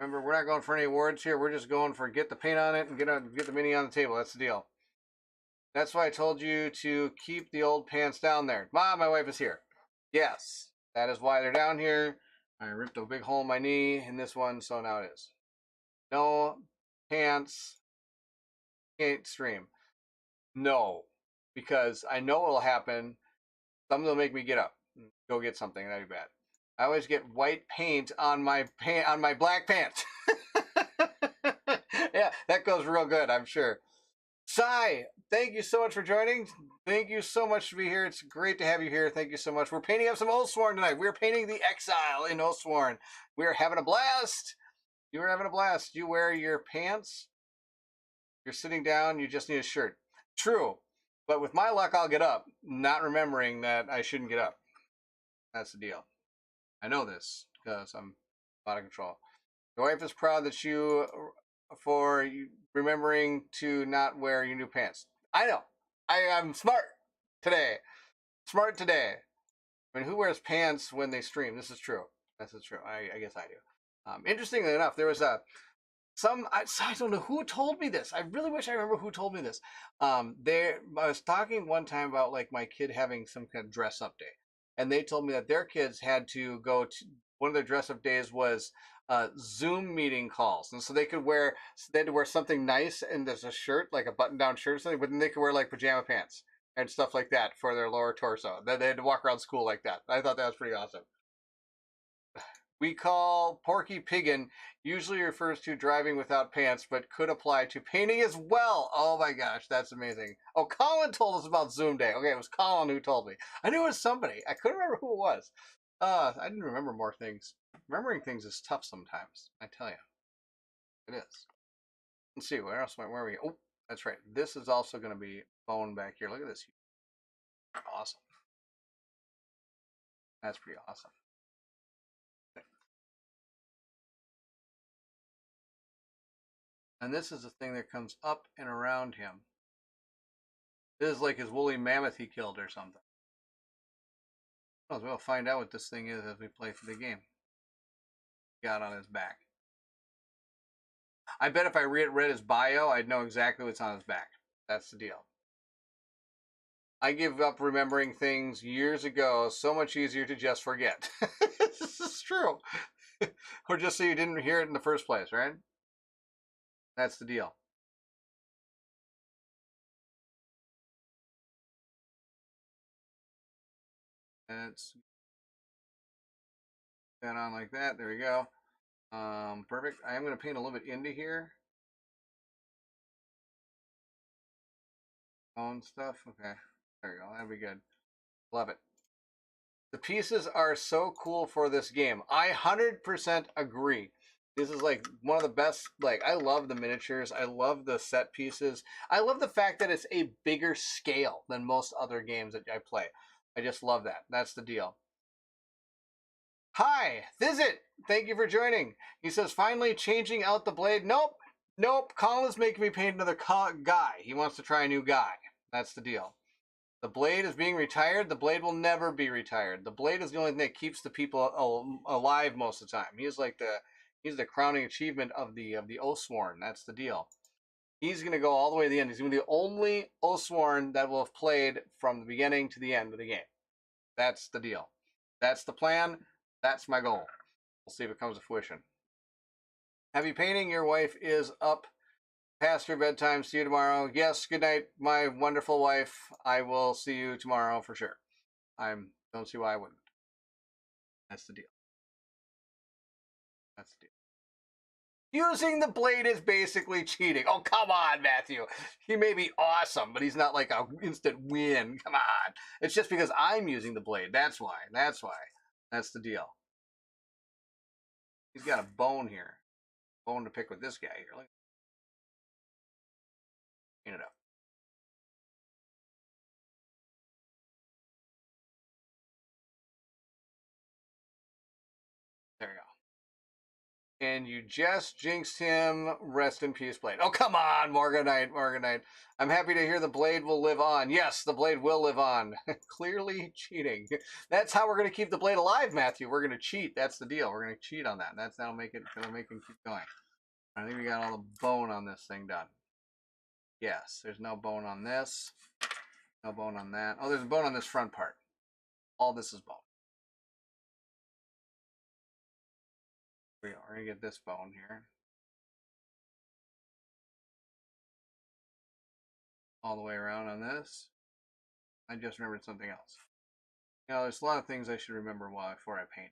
Remember, we're not going for any awards here. We're just going for get the paint on it and get the mini on the table. That's the deal. That's why I told you to keep the old pants down there. Mom, my wife is here. Yes, that is why they're down here. I ripped a big hole in my knee in this one, so now it is. No pants, can't stream. No, because I know what'll happen. Something will make me get up, go get something, and that'd be bad. I always get white paint on my black pants. Yeah, that goes real good, I'm sure. Sai, thank you so much for joining. Thank you so much to be here. It's great to have you here. Thank you so much. We're painting up some Oathsworn tonight. We're painting the Exile in Oathsworn. We're having a blast. You are having a blast. You wear your pants. You're sitting down. You just need a shirt. True. But with my luck, I'll get up, not remembering that I shouldn't get up. That's the deal. I know this because I'm out of control. Your wife is proud that you for remembering to not wear your new pants. I know. I am smart today. Smart today. I mean, who wears pants when they stream? This is true. This is true. I guess I do. Interestingly enough, there was I don't know who told me this. I really wish I remember who told me this. I was talking one time about like my kid having some kind of dress up day, and they told me that their kids had to go to one of their dress up days was Zoom meeting calls, and so they had to wear something nice, and there's a shirt like a button down shirt or something, but then they could wear like pajama pants and stuff like that for their lower torso. They had to walk around school like that. I thought that was pretty awesome. We call Porky Piggin usually refers to driving without pants, but could apply to painting as well. Oh my gosh, that's amazing. Oh, Colin told us about Zoom Day. Okay, it was Colin who told me. I knew it was somebody. I couldn't remember who it was. I didn't remember more things. Remembering things is tough sometimes, I tell you. It is. Let's see, where else? Where are we? Oh, that's right. This is also going to be bone back here. Look at this. Awesome. That's pretty awesome. And this is the thing that comes up and around him. This is like his woolly mammoth he killed or something. Well, we'll find out what this thing is as we play for the game. Got on his back. I bet if I read his bio, I'd know exactly what's on his back. That's the deal. I give up remembering things years ago. So much easier to just forget. This is true. Or just so you didn't hear it in the first place, right? That's the deal. And it's that on like that. There we go. Perfect. I am going to paint a little bit into here. Own stuff. Okay. There you go. That'll be good. Love it. The pieces are so cool for this game. I 100% agree. This is like one of the best. Like, I love the miniatures. I love the set pieces. I love the fact that it's a bigger scale than most other games that I play. I just love that. That's the deal. Hi, Visit. Thank you for joining. He says, finally changing out the blade. Nope. Nope. Colin's making me paint another guy. He wants to try a new guy. That's the deal. The blade is being retired. The blade will never be retired. The blade is the only thing that keeps the people alive most of the time. He's the crowning achievement of the Oathsworn. That's the deal. He's going to go all the way to the end. He's going to be the only Oathsworn that will have played from the beginning to the end of the game. That's the deal. That's the plan. That's my goal. We'll see if it comes to fruition. Happy painting. Your wife is up past her bedtime. See you tomorrow. Yes, good night, my wonderful wife. I will see you tomorrow for sure. I'm Don't see why I wouldn't. That's the deal. That's the deal. Using the blade is basically cheating. Oh, come on, Matthew. He may be awesome, but he's not like an instant win. Come on. It's just because I'm using the blade. That's why. That's why. That's the deal. He's got a bone here. Bone to pick with this guy here. Look. Clean it up. There we go. And you just jinxed him. Rest in peace, Blade. Oh, come on, Morganite, Morganite. I'm happy to hear the Blade will live on. Yes, the Blade will live on. Clearly cheating. That's how we're going to keep the Blade alive, Matthew. We're going to cheat. That's the deal. We're going to cheat on that. That'll make it keep going. I think we got all the bone on this thing done. Yes, there's no bone on this. No bone on that. Oh, there's a bone on this front part. All this is bone. We're going to get this bone here. All the way around on this. I just remembered something else. You know, there's a lot of things I should remember before I paint.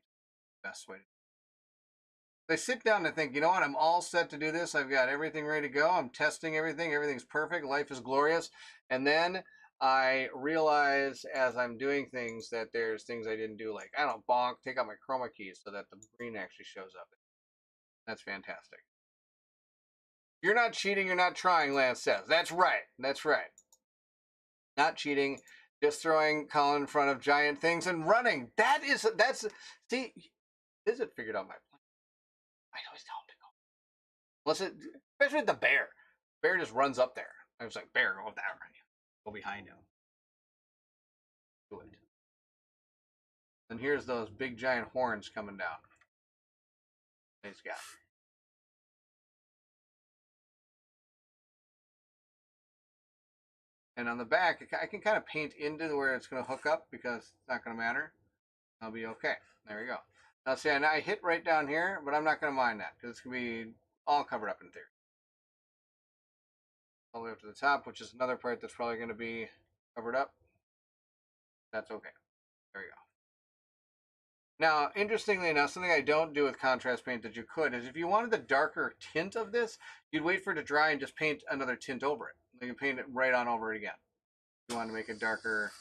Best way to do it. I sit down and think, you know what, I'm all set to do this. I've got everything ready to go. I'm testing everything. Everything's perfect. Life is glorious. And then I realize as I'm doing things that there's things I didn't do, like, I don't know, bonk, take out my chroma keys so that the green actually shows up. That's fantastic. You're not cheating, you're not trying, Lance says. That's right. That's right. Not cheating, just throwing Colin in front of giant things and running. See, Visit figured out my plan. I always tell him to go. Especially with the bear. Bear just runs up there. I was like, bear, go down. Go behind him. Do it. And here's those big giant horns coming down. He's got. And on the back, I can kind of paint into where it's going to hook up because it's not going to matter. I'll be okay. There we go. Now see, I hit right down here, but I'm not going to mind that because it's going to be all covered up in theory. All the way up to the top, which is another part that's probably going to be covered up. That's okay. There we go. Now, interestingly enough, something I don't do with contrast paint that you could is if you wanted the darker tint of this, you'd wait for it to dry and just paint another tint over it. You can paint it right on over it again. If you want to make a darker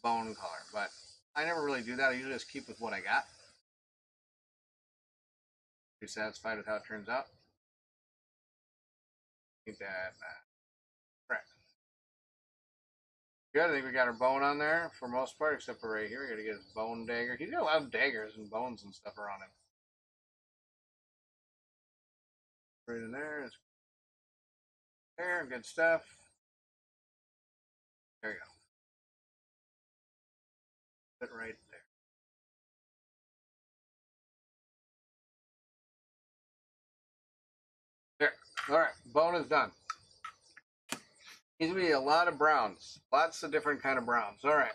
bone color. But I never really do that. I usually just keep with what I got. Be satisfied with how it turns out. I think that correct. Good. I think we got our bone on there for most part, except for right here. We got to get his bone dagger. He's got a lot of daggers and bones and stuff around him. Right in there. There, good stuff. There you go. Put it right there. There. All right. Bone is done. Needs to be a lot of browns. Lots of different kind of browns. All right.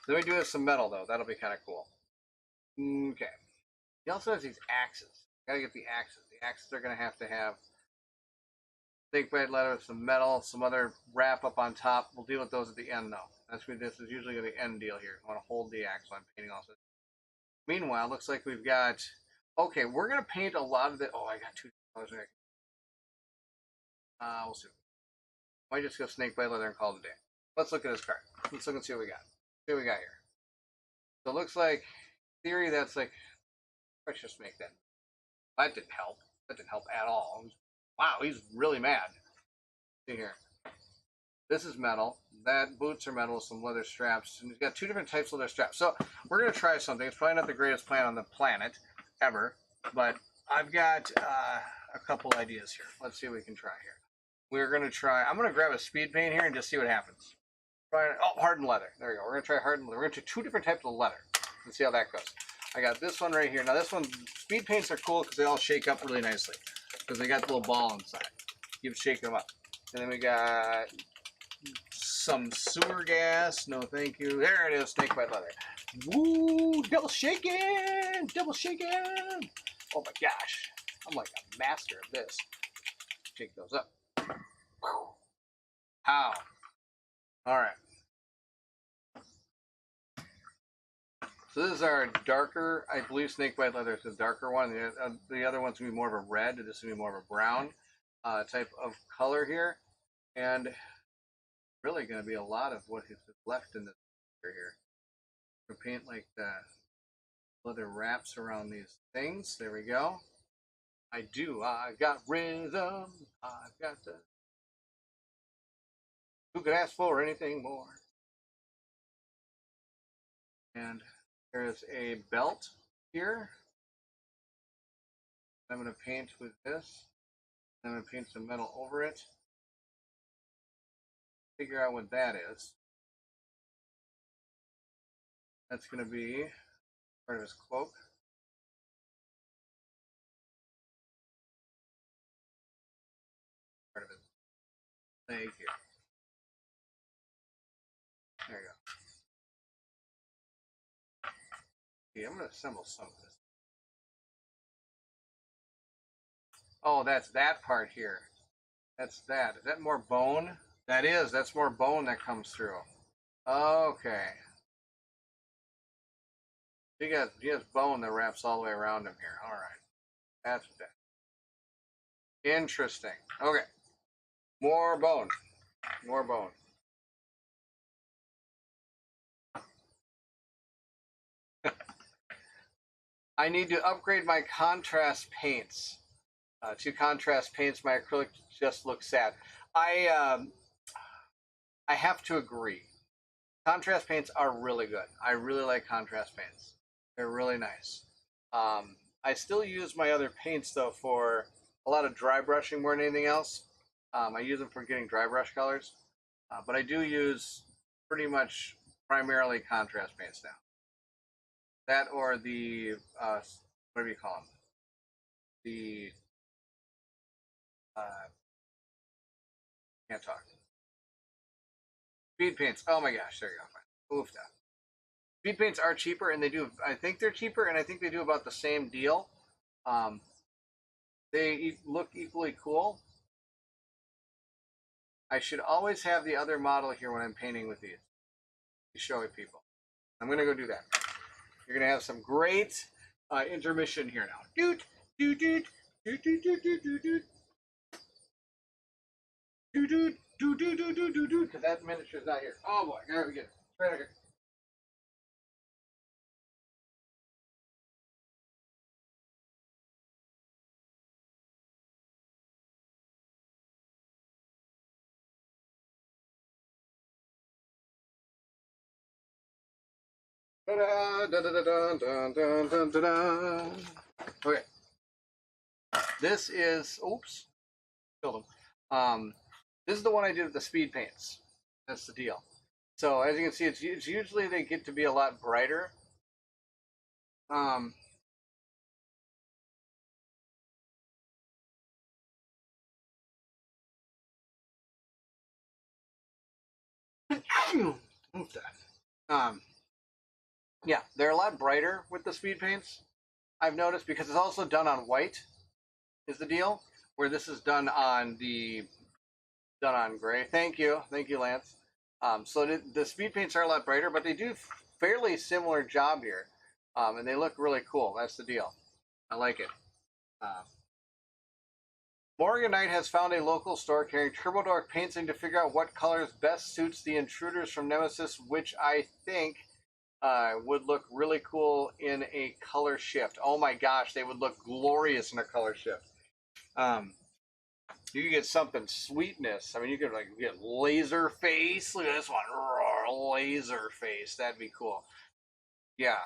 Then we do some metal, though. That'll be kind of cool. Okay. He also has these axes. Gotta get the axes. The axes are going to have snake blade leather with some metal, some other wrap up on top. We'll deal with those at the end, though. This is usually going to be the end deal here. I want to hold the axe while I'm painting also. Meanwhile, looks like we've got... Okay, we're going to paint a lot of the... Oh, I got two colors there. We'll see. Might just go snake blade leather and call it a day. Let's look at this card. Let's look and see what we got. See what we got here. So it looks like, in theory, that's like... Let's just make that. That didn't help. That didn't help at all. Wow, he's really mad. See here. This is metal. That boots are metal with some leather straps. And he's got two different types of leather straps. So we're going to try something. It's probably not the greatest plan on the planet ever. But I've got a couple ideas here. Let's see what we can try here. We're going to try... I'm going to grab a speed paint here and just see what happens. Hardened leather. There we go. We're going to try hardened leather. We're going to try two different types of leather. Let's see how that goes. I got this one right here. Now this one, speed paints are cool because they all shake up really nicely. Because they got the little ball inside. You shake them up. And then we got some sewer gas. No, thank you. There it is. Snake bite leather. Woo! Double shaking! Double shaking! Oh my gosh. I'm like a master of this. Shake those up. Whew. How? All right. So this is our darker, I believe snakebite leather is the darker one. The other one's gonna be more of a red. This is gonna be more of a brown type of color here, and really gonna be a lot of what is left in this here. We'll paint like the leather wraps around these things. There we go. I do. I got rhythm. I've got the. Who could ask for anything more? And there's a belt here. I'm going to paint with this. I'm going to paint some metal over it. Figure out what that is. That's going to be part of his cloak. Part of his leg here. There you go. Okay, I'm going to assemble some of this. Oh, that's that part here. That's that. Is that more bone? That is. That's more bone that comes through. Okay. He has bone that wraps all the way around him here. All right. That's that. Interesting. Okay. More bone. More bone. I need to upgrade my contrast paints. To contrast paints, my acrylic just looks sad. I have to agree. Contrast paints are really good. I really like contrast paints. They're really nice. I still use my other paints though for a lot of dry brushing more than anything else. I use them for getting dry brush colors, but I do use pretty much primarily contrast paints now. That or the what do you call them? The can't talk. Speed paints. Oh my gosh, there you go. Oof that. Speed paints are cheaper, and they do. I think they're cheaper, and I think they do about the same deal. They look equally cool. I should always have the other model here when I'm painting with these to show it people. I'm gonna go do that. You're gonna have some great intermission here now. Doot doot doot doot doot doot doot doot doot doot doot doot doot doot doot doot doot because that miniature's not here. Oh boy, gotta get it. Right here. Okay. This is oops, killed him. This is the one I did with the speed paints. That's the deal. So as you can see, it's usually they get to be a lot brighter. Um, move that. Yeah, they're a lot brighter with the speed paints. I've noticed because it's also done on white. Is the deal where this is done on gray. Thank you, Lance. So the speed paints are a lot brighter, but they do fairly similar job here, and they look really cool. That's the deal. I like it. Morganite has found a local store carrying TurboDark painting to figure out what colors best suits the intruders from Nemesis, which I think would look really cool in a color shift. Oh my gosh, they would look glorious in a color shift. You could get something sweetness. I mean, you could like get laser face. Look at this one, laser face. That'd be cool. Yeah.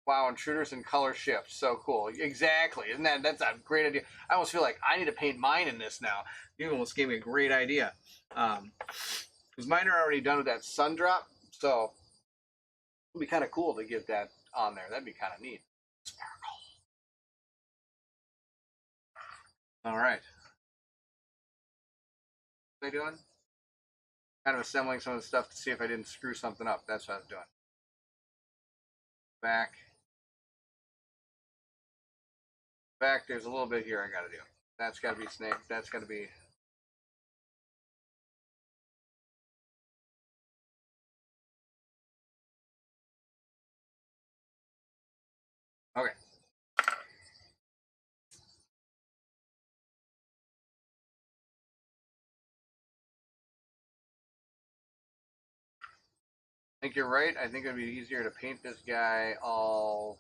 Wow, intruders and color shift. So cool. Exactly. Isn't that's a great idea? I almost feel like I need to paint mine in this now. You almost gave me a great idea. Because mine are already done with that sun drop, so it'd be kind of cool to get that on there. That'd be kind of neat. Sparkle. All right. What are they doing? Kind of assembling some of the stuff to see if I didn't screw something up. That's what I was doing. Back. There's a little bit here I got to do. That's got to be snake. That's got to be. Okay. I think you're right. I think it'd be easier to paint this guy all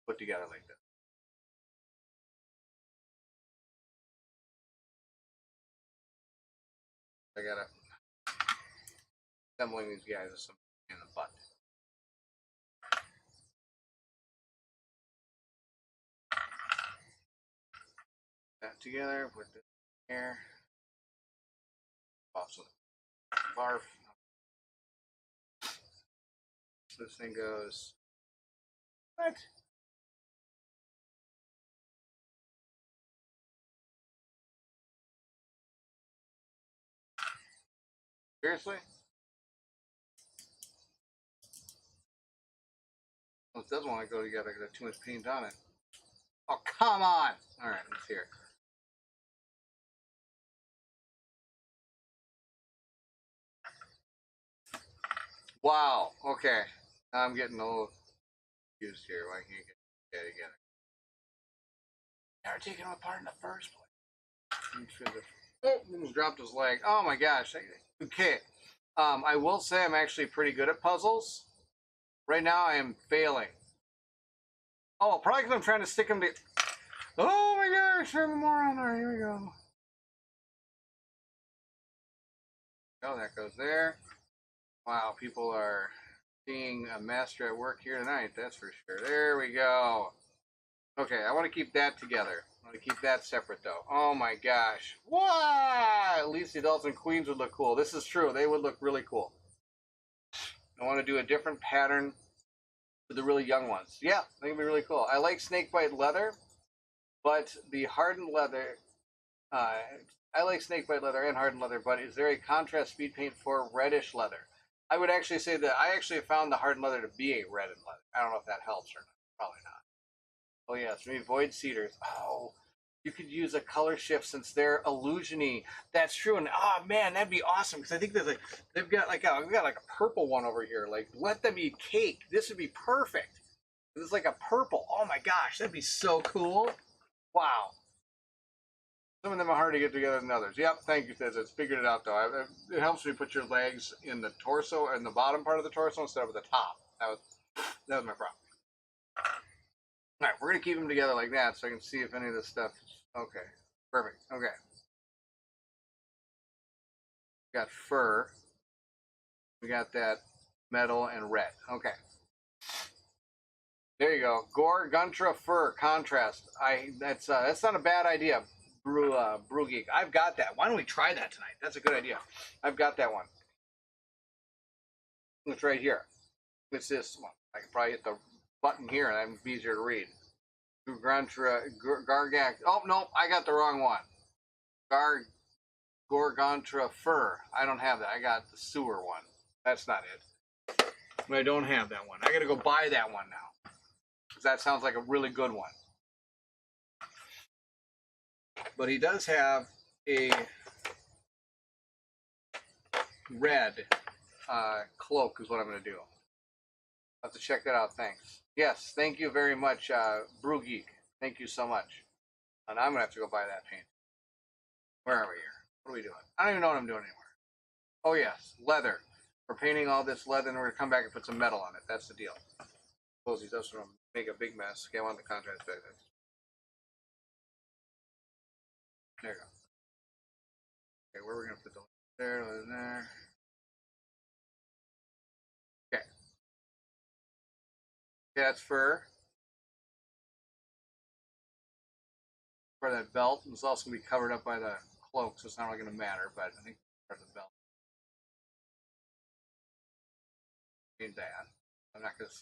put together like this. I gotta assembling these guys with some in the butt. That together, put this here. Awesome. Barf. So this thing goes. What? Seriously? Well, it doesn't want to go together because there's too much paint on it. Oh, come on! Alright, let's hear it. Wow, okay. I'm getting a little confused here. Why can't you get it together? Never taken them apart in the first place. Oh, almost dropped his leg. Oh my gosh. Okay. I will say I'm actually pretty good at puzzles. Right now I am failing. Oh, probably because I'm trying to stick them to... Oh my gosh, I'm a moron. All right, here we go. Oh, that goes there. Wow, people are seeing a master at work here tonight, that's for sure. There we go. Okay, I want to keep that together. I want to keep that separate, though. Oh my gosh. What? At least the adults and queens would look cool. This is true. They would look really cool. I want to do a different pattern for the really young ones. Yeah, I think it'd be really cool. I like snakebite leather, but the hardened leather... I like snakebite leather and hardened leather, but is there a contrast speed paint for reddish leather? I would actually say that I actually found the hardened leather to be a reddened leather. I don't know if that helps or not. Probably not. Oh yes, maybe void cedars. Oh, you could use a color shift since they're illusiony. That's true. And oh man, that'd be awesome because I think there's like they've got like a purple one over here. Like let them eat cake. This would be perfect. This is like a purple. Oh my gosh, that'd be so cool. Wow. Some of them are hard to get together than others. Yep, thank you, Fizz. It's figured it out though. It helps me put your legs in the torso and the bottom part of the torso instead of the top. That was my problem. All right, we're gonna keep them together like that so I can see if any of this stuff. Okay, perfect. Okay, we got fur. We got that metal and red. Okay, there you go. Gorguntra fur contrast. That's not a bad idea. Brew Geek. I've got that. Why don't we try that tonight? That's a good idea. I've got that one. It's right here. It's this one. I can probably hit the button here and it's easier to read. Gargak. Oh, no, I got the wrong one. Gorgontra fur. I don't have that. I got the sewer one. That's not it. I don't have that one. I got to go buy that one now. Because that sounds like a really good one. But he does have a red cloak is what I'm going to do. I'll have to check that out. Thanks. Yes, thank you very much, Brew Geek. Thank you so much. And I'm going to have to go buy that paint. Where are we here? What are we doing? I don't even know what I'm doing anymore. Oh, yes, leather. We're painting all this leather and we're going to come back and put some metal on it. That's the deal. Suppose he doesn't make a big mess. Okay, I want the contrast back there. There you go. Okay, where are we going to put the there, there. Okay. Okay, that's fur. For that belt. It's also going to be covered up by the cloak, so it's not really going to matter, but I think part of the belt. Need that. I'm not going to.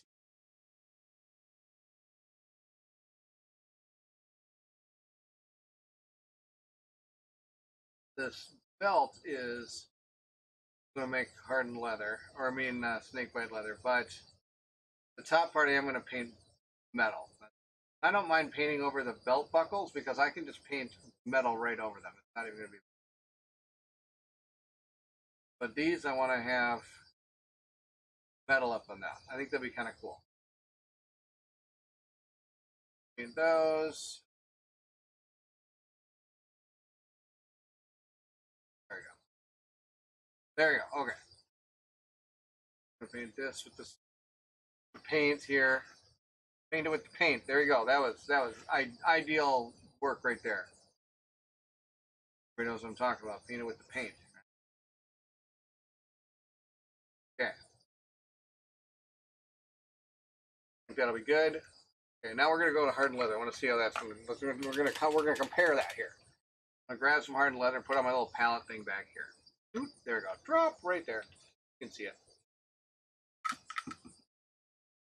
This belt is going to make hardened leather, or I mean snakebite leather, but the top part I am going to paint metal. I don't mind painting over the belt buckles because I can just paint metal right over them. It's not even going to be. But these I want to have metal up on that. I think that'd be kind of cool. Paint those. There you go. There you go. Okay. Paint this with this paint here. Paint it with the paint. There you go. That was ideal work right there. Everybody knows what I'm talking about. Paint it with the paint. Okay. I think that'll be good. Okay, now we're gonna go to hardened leather. I want to see how that's going. We're gonna compare that here. I'm gonna grab some hardened leather and put on my little palette thing back here. There we go. Drop right there. You can see it.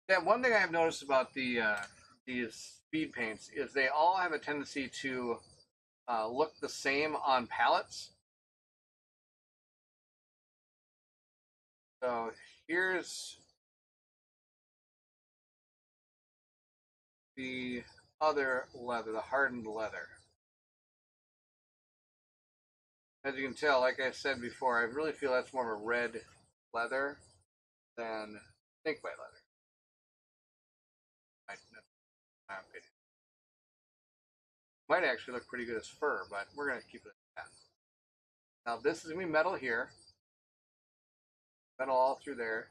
Yeah, one thing I have noticed about these speed paints is they all have a tendency to look the same on palettes. So here's the other leather, the hardened leather. As you can tell, like I said before, I really feel that's more of a red leather than snake bite leather. My opinion. Might actually look pretty good as fur, but we're going to keep it at that. Now this is going to be metal here. Metal all through there.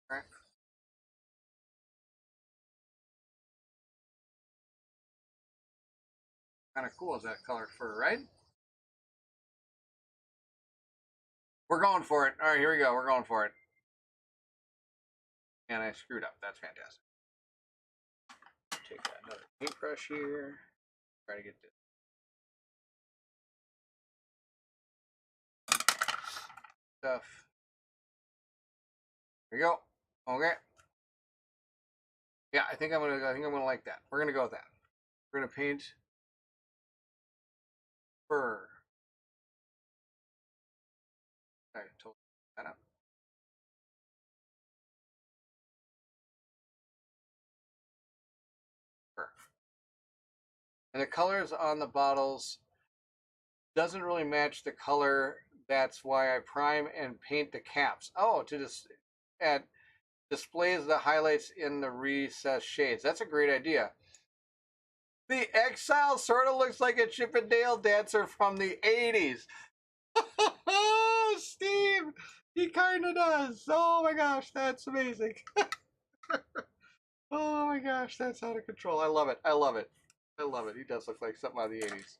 All right. Kind of cool is that colored fur, right? We're going for it. All right, here we go. We're going for it. And I screwed up. That's fantastic. Take another paintbrush here. Try to get this. Stuff. There we go. Okay. Yeah, I think I'm gonna like that. We're gonna go with that. We're gonna paint fur. I totally that up. Fur. And the colors on the bottles doesn't really match the color. That's why I prime and paint the caps. Oh, to just add displays the highlights in the recessed shades. That's a great idea. The Exile sort of looks like a Chip and Dale dancer from the 80s. Steve, he kind of does. Oh my gosh, that's amazing. Oh my gosh, that's out of control. I love it. I love it. I love it. He does look like something out of the 80s.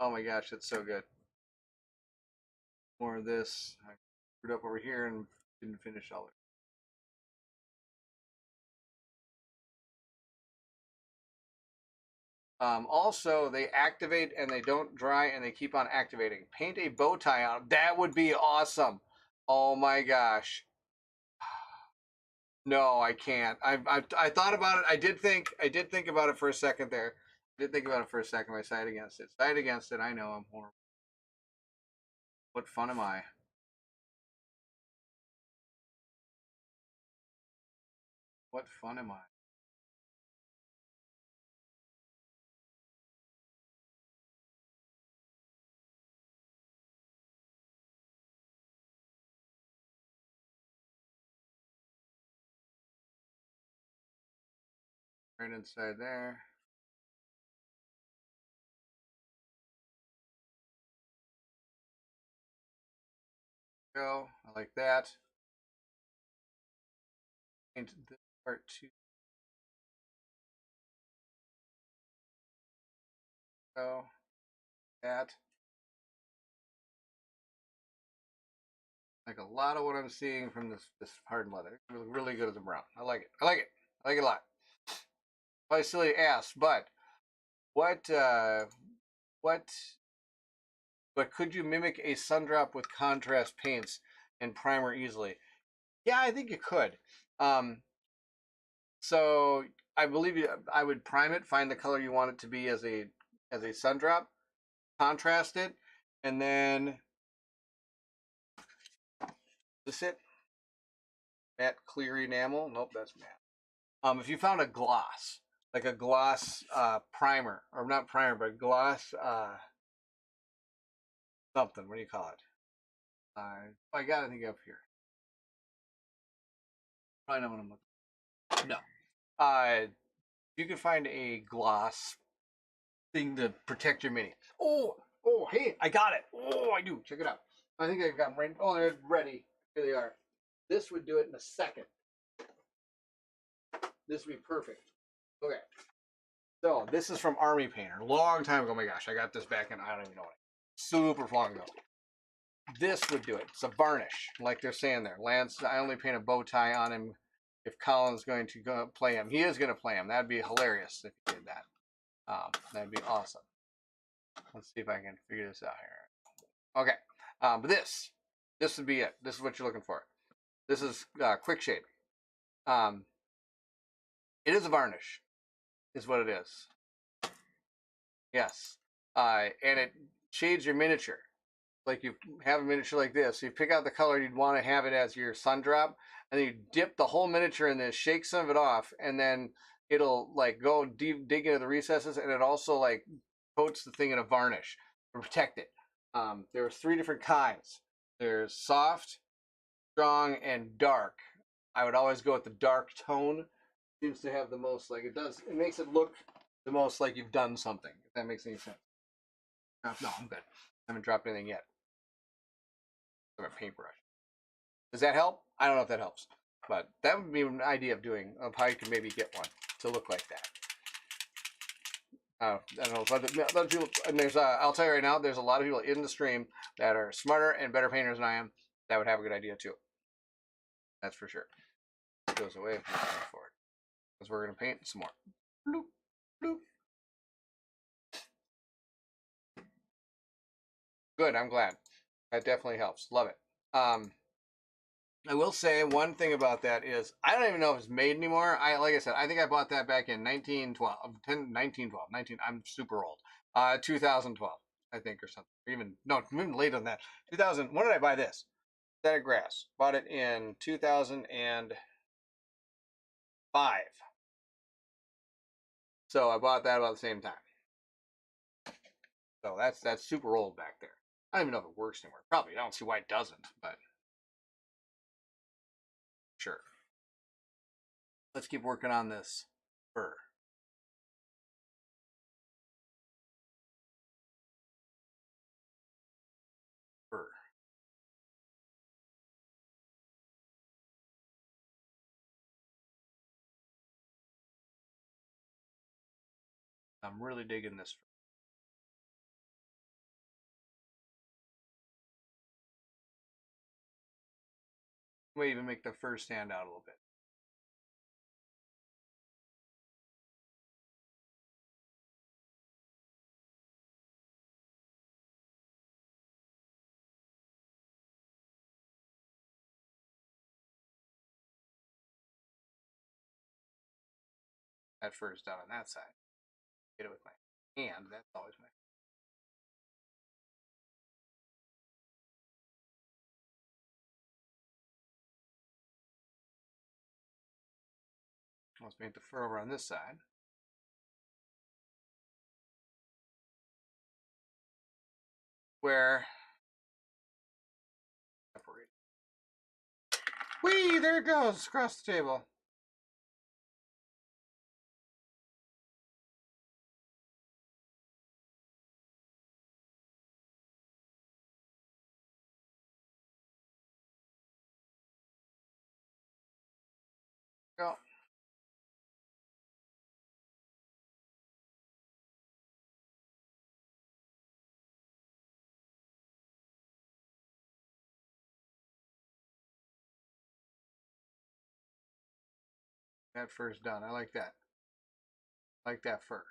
Oh my gosh, that's so good. More of this. I screwed up over here and didn't finish all it. Also, they activate and they don't dry and they keep on activating. Paint a bow tie on. That would be awesome. Oh my gosh. No, I can't. I thought about it. I did think about it for a second there. I did think about it for a second. I side against it. Side against it. I know I'm horrible. What fun am I? What fun am I? Right inside there. Go. I like that. Paint this part too. Go. That. Like a lot of what I'm seeing from this hardened leather. It looks really good as a brown. I like it. I like it. I like it a lot. Probably silly to ask, but what what but could you mimic a sundrop with contrast paints and primer easily? Yeah, I think you could. Um, so I believe I would prime it, find the color you want it to be as a sundrop, contrast it, and then this it matte clear enamel. Nope, that's matte. If you found a gloss, like a gloss primer, or not primer, but gloss something. What do you call it? I got it. I think up here. Probably not what I'm looking. No. You can find a gloss thing to protect your mini. Oh, hey, I got it. Oh, I do. Check it out. I think I got them right. Oh, they're ready. Here they are. This would do it in a second. This would be perfect. Okay. So this is from Army Painter. Long time ago. Oh my gosh, I got this back in, I don't even know what. Super long ago. This would do it. It's a varnish, like they're saying there. Lance, I only paint a bow tie on him if Colin's going to go play him. He is going to play him. That'd be hilarious if he did that. That'd be awesome. Let's see if I can figure this out here. Okay. But this would be it. This is what you're looking for. This is quick shade. It is a varnish, is what it is. Yes. And it shades your miniature. Like you have a miniature like this. So you pick out the color you'd want to have it as your sun drop, and then you dip the whole miniature in this, shake some of it off, and then it'll like go deep, dig into the recesses, and it also like coats the thing in a varnish to protect it. There's 3 different kinds. There's soft, strong, and dark. I would always go with the dark tone. Seems to have the most like it does. It makes it look the most like you've done something. If that makes any sense. No, I'm good. I haven't dropped anything yet. I have a paintbrush. Does that help? I don't know if that helps, but that would be an idea of doing of how you can maybe get one to look like that. I don't know. Other people, and there's I'll tell you right now, there's a lot of people in the stream that are smarter and better painters than I am that would have a good idea too. That's for sure. It goes away if you going forward because we're gonna paint some more. Bloop, bloop. Good. I'm glad. That definitely helps. Love it. I will say one thing about that is I don't even know if it's made anymore. Like I said, I think I bought that back in 1912. I'm super old. 2012, I think, or something. Even later than that. 2000. When did I buy this? Set of Grass. Bought it in 2005. So I bought that about the same time. So that's super old back there. I don't even know if it works anymore. Probably. I don't see why it doesn't, but sure. Let's keep working on this fur. Fur. I'm really digging this. May even make the fur stand out a little bit. That fur is down on that side. Get it with my hand. That's always my. Let's make the fur over on this side. Where separate. Whee! There it goes across the table. Go. That fur's done. I like that. I like that fur.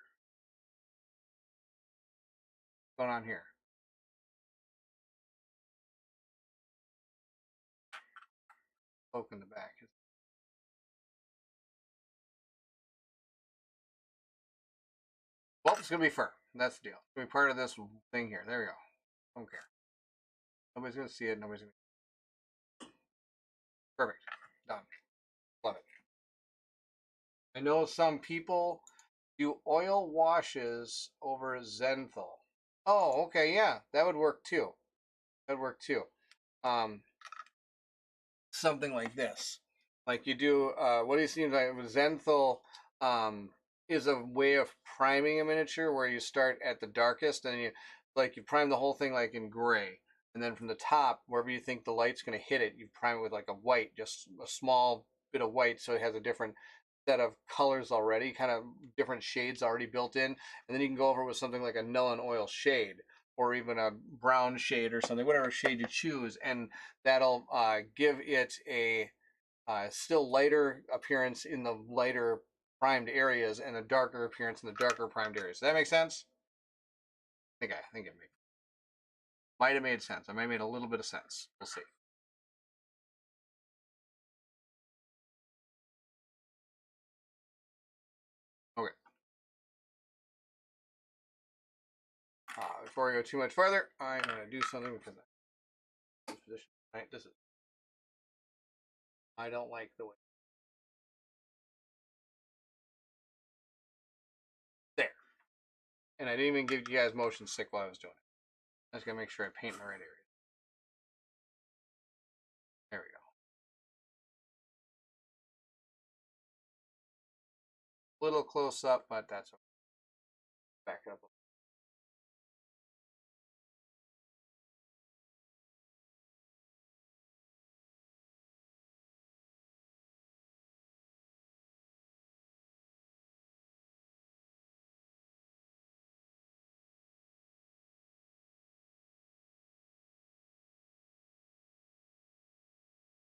What's going on here? Poke in the back. Well, it's gonna be fur. That's the deal. It's gonna be part of this thing here. There we go. Don't care. Nobody's gonna see it. Nobody's gonna. Perfect. Done. Love it. I know some people do oil washes over Zenthal. Oh, okay, yeah, that would work too. That would work too. Um, Something like this. Like you do, what he seems like Zenthal um, is a way of priming a miniature where you start at the darkest and you prime the whole thing like in gray, and then from the top, wherever you think the light's going to hit it, you prime it with like a white, just a small bit of white, so it has a different set of colors already, kind of different shades already built in, and then you can go over with something like a Nuln Oil shade or even a brown shade or something, whatever shade you choose, and that'll give it a still lighter appearance in the lighter primed areas and a darker appearance in the darker primed areas. Does that make sense? I think it might have made sense. I might have made a little bit of sense. We'll see. Okay. Before we go too much further, I'm going to do something because this position. Right, this is. I don't like the way. There. And I didn't even give you guys motion sick while I was doing it. I was going to make sure I paint in the right area. There we go. A little close up, but that's okay. Back it up.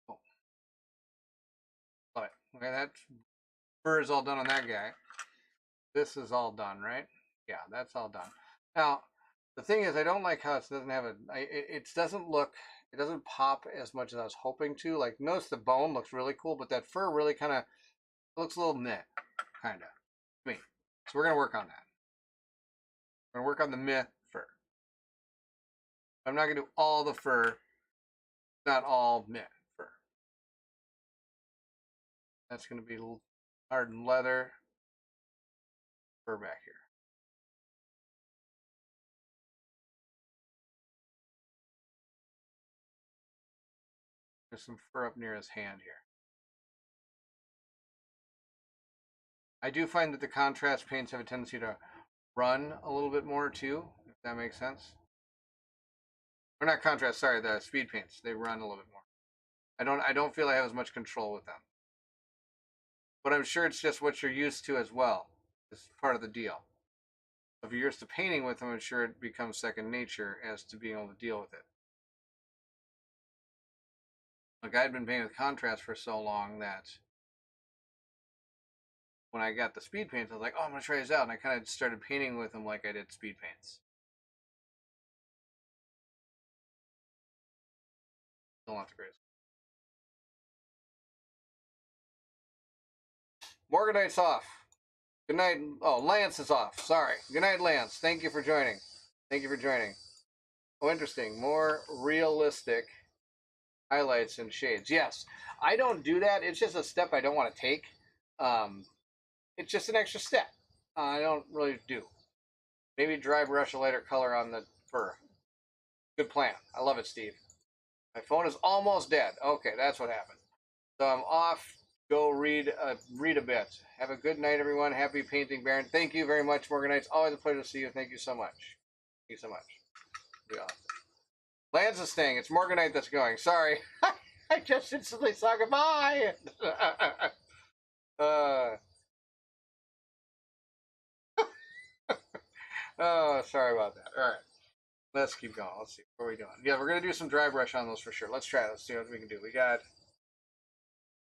Oh, love it. Okay, that fur is all done on that guy. This is all done, right? Yeah, that's all done. Now, the thing is, I don't like how it doesn't have it doesn't look, it doesn't pop as much as I was hoping to. Like, notice the bone looks really cool, but that fur really kind of looks a little meh, kind of, to me. So we're going to work on that. We're going to work on the meh fur. I'm not going to do all the fur, not all meh fur. That's going to be hardened leather fur back here. There's some fur up near his hand here. I do find that the contrast paints have a tendency to run a little bit more too, if that makes sense. Or not contrast, sorry, the speed paints. They run a little bit more. I don't feel I have as much control with them. But I'm sure it's just what you're used to as well. It's part of the deal. If you're used to painting with them, I'm sure it becomes second nature as to being able to deal with it. Like I had been painting with contrast for so long that when I got the speed paints, I was like, oh, I'm gonna try this out, and I kind of started painting with them like I did speed paints. Still not the greatest. Morganite's off. Good night. Oh, Lance is off. Sorry. Good night, Lance. Thank you for joining. Thank you for joining. Oh, interesting. More realistic highlights and shades. Yes, I don't do that. It's just a step I don't want to take. Um, it's just an extra step. I don't really do. Maybe dry brush a lighter color on the fur. Good plan. I love it, Steve. My phone is almost dead. Okay, that's what happened. So I'm off. Go read a bit. Have a good night, everyone. Happy painting, Baron. Thank you very much, Morganites. Always a pleasure to see you. Thank you so much. Thank you so much. Be awesome. Lance is staying. It's Morganite that's going. Sorry. I just instantly saw goodbye. uh, oh, sorry about that. All right. Let's keep going. Let's see. What are we doing? Yeah, we're going to do some dry brush on those for sure. Let's try it. Let's see what we can do. We got.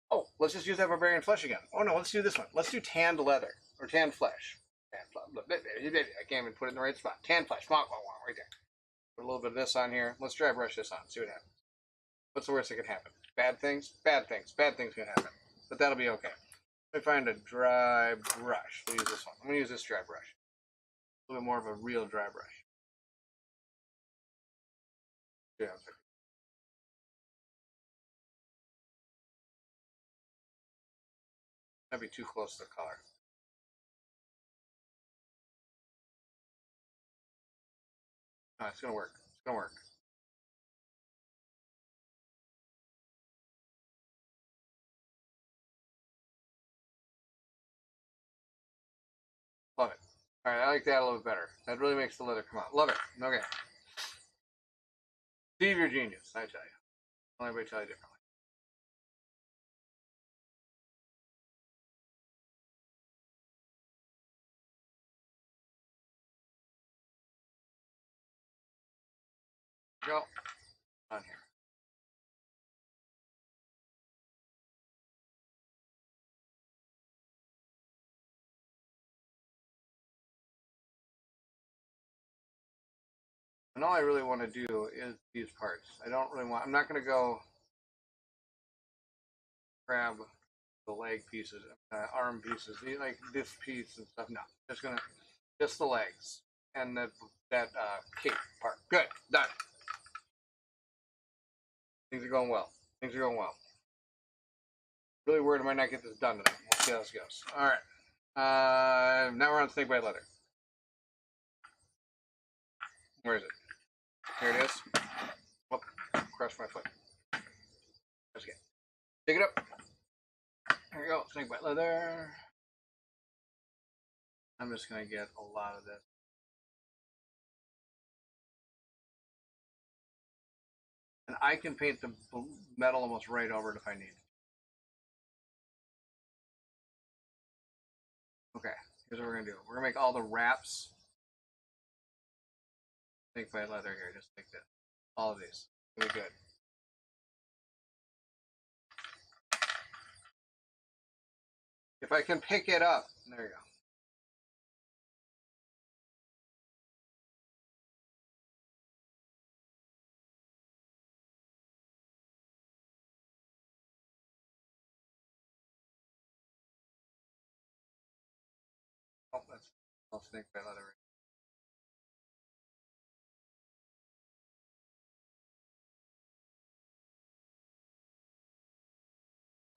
Oh, let's just use that barbarian flesh again. Oh, no. Let's do this one. Let's do tanned leather or tanned flesh. I can't even put it in the right spot. Tanned flesh. Right there. Put a little bit of this on here. Let's dry brush this on. See what happens. What's the worst that could happen? Bad things? Bad things. Bad things can happen. But that'll be okay. Let me find a dry brush. We'll use this one. I'm going to use this dry brush. A little bit more of a real dry brush. Yeah. That'd be too close to the color. No, it's going to work. It's going to work. All right, I like that a little better. That really makes the leather come out. Love it. Okay. Steve, you're genius, I tell you. Don't anybody tell you differently. Go on here. And all I really want to do is these parts. I don't really want. I'm not going to go grab the leg pieces, arm pieces, like this piece and stuff. No, just the legs and that cape part. Good, done. Things are going well. Things are going well. Really worried I might not get this done tonight. We'll see how this goes. All right. Now we're on snakebite leather. Where is it? Here it is. Oh, crushed my foot. Let's get. Pick it up. There we go. Snakebite leather. I'm just gonna get a lot of this. And I can paint the metal almost right over it if I need. Okay, here's what we're gonna do. We're gonna make all the wraps. Snakebite leather here, just like this. All of these. Really good. If I can pick it up, there you go. Oh, that's all snakebite leather.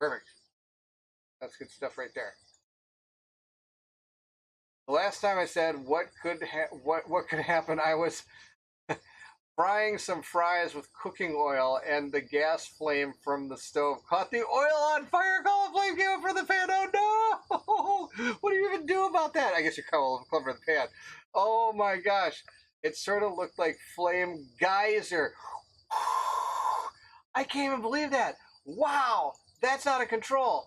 Perfect. That's good stuff right there. The last time I said what could what could happen, I was frying some fries with cooking oil, and the gas flame from the stove caught the oil on fire. Call a flame came up for the pan. Oh no! What do you even do about that? I guess you call cover the pan. Oh my gosh! It sort of looked like flame geyser. I can't even believe that. Wow, that's out of control.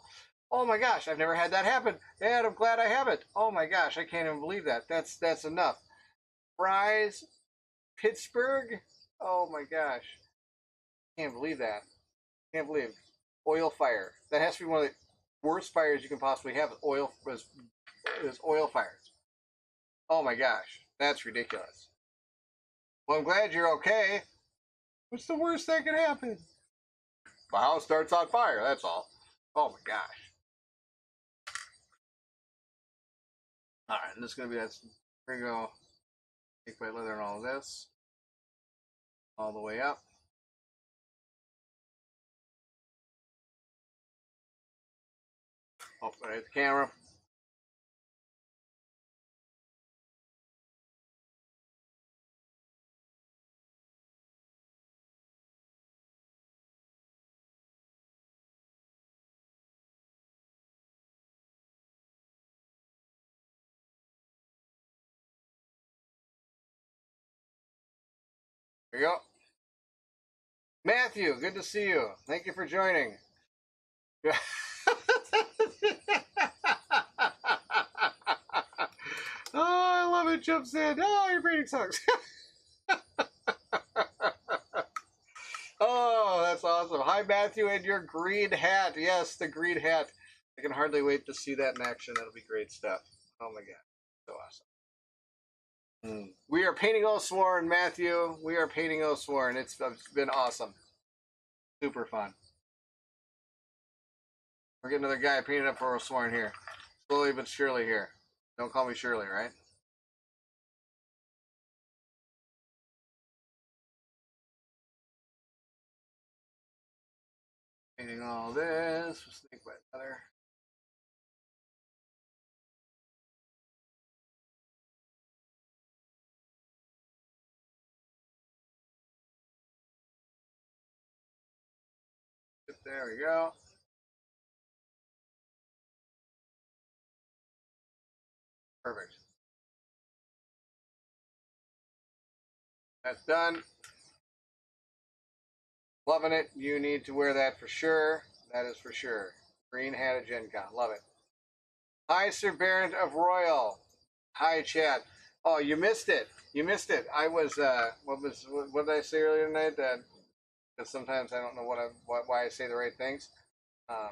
Oh my gosh, I've never had that happen, and I'm glad I haven't. Oh my gosh, I can't even believe that. That's enough. Fries, Pittsburgh. Oh my gosh, can't believe that. Can't believe it. Oil fire. That has to be one of the worst fires you can possibly have. Is oil fires. Oh my gosh, that's ridiculous. Well, I'm glad you're okay. What's the worst that could happen? My house starts on fire. That's all. Oh my gosh. All right, and this is gonna be that. Here we go. Take my leather and all of this, all the way up. Oh, right at the camera. There you go. Matthew, good to see you. Thank you for joining. Oh, I love it. Jumps in. Oh, your braiding sucks. Oh, that's awesome. Hi, Matthew, and your green hat. Yes, the green hat. I can hardly wait to see that in action. That'll be great stuff. Oh my god, so awesome. We are painting Oathsworn, Matthew. We are painting Oathsworn. It's been awesome. Super fun. We're getting another guy painted up for Oathsworn here. Slowly but surely here. Don't call me Shirley, right? Painting all this with snakebite leather. There we go. Perfect. That's done. Loving it. You need to wear that for sure. That is for sure. Green hat at Gen Con. Love it. Hi, Sir Baron of Royal. Hi, Chad. Oh, you missed it. You missed it. I was, what did I say earlier tonight? That, because sometimes I don't know why I say the right things. I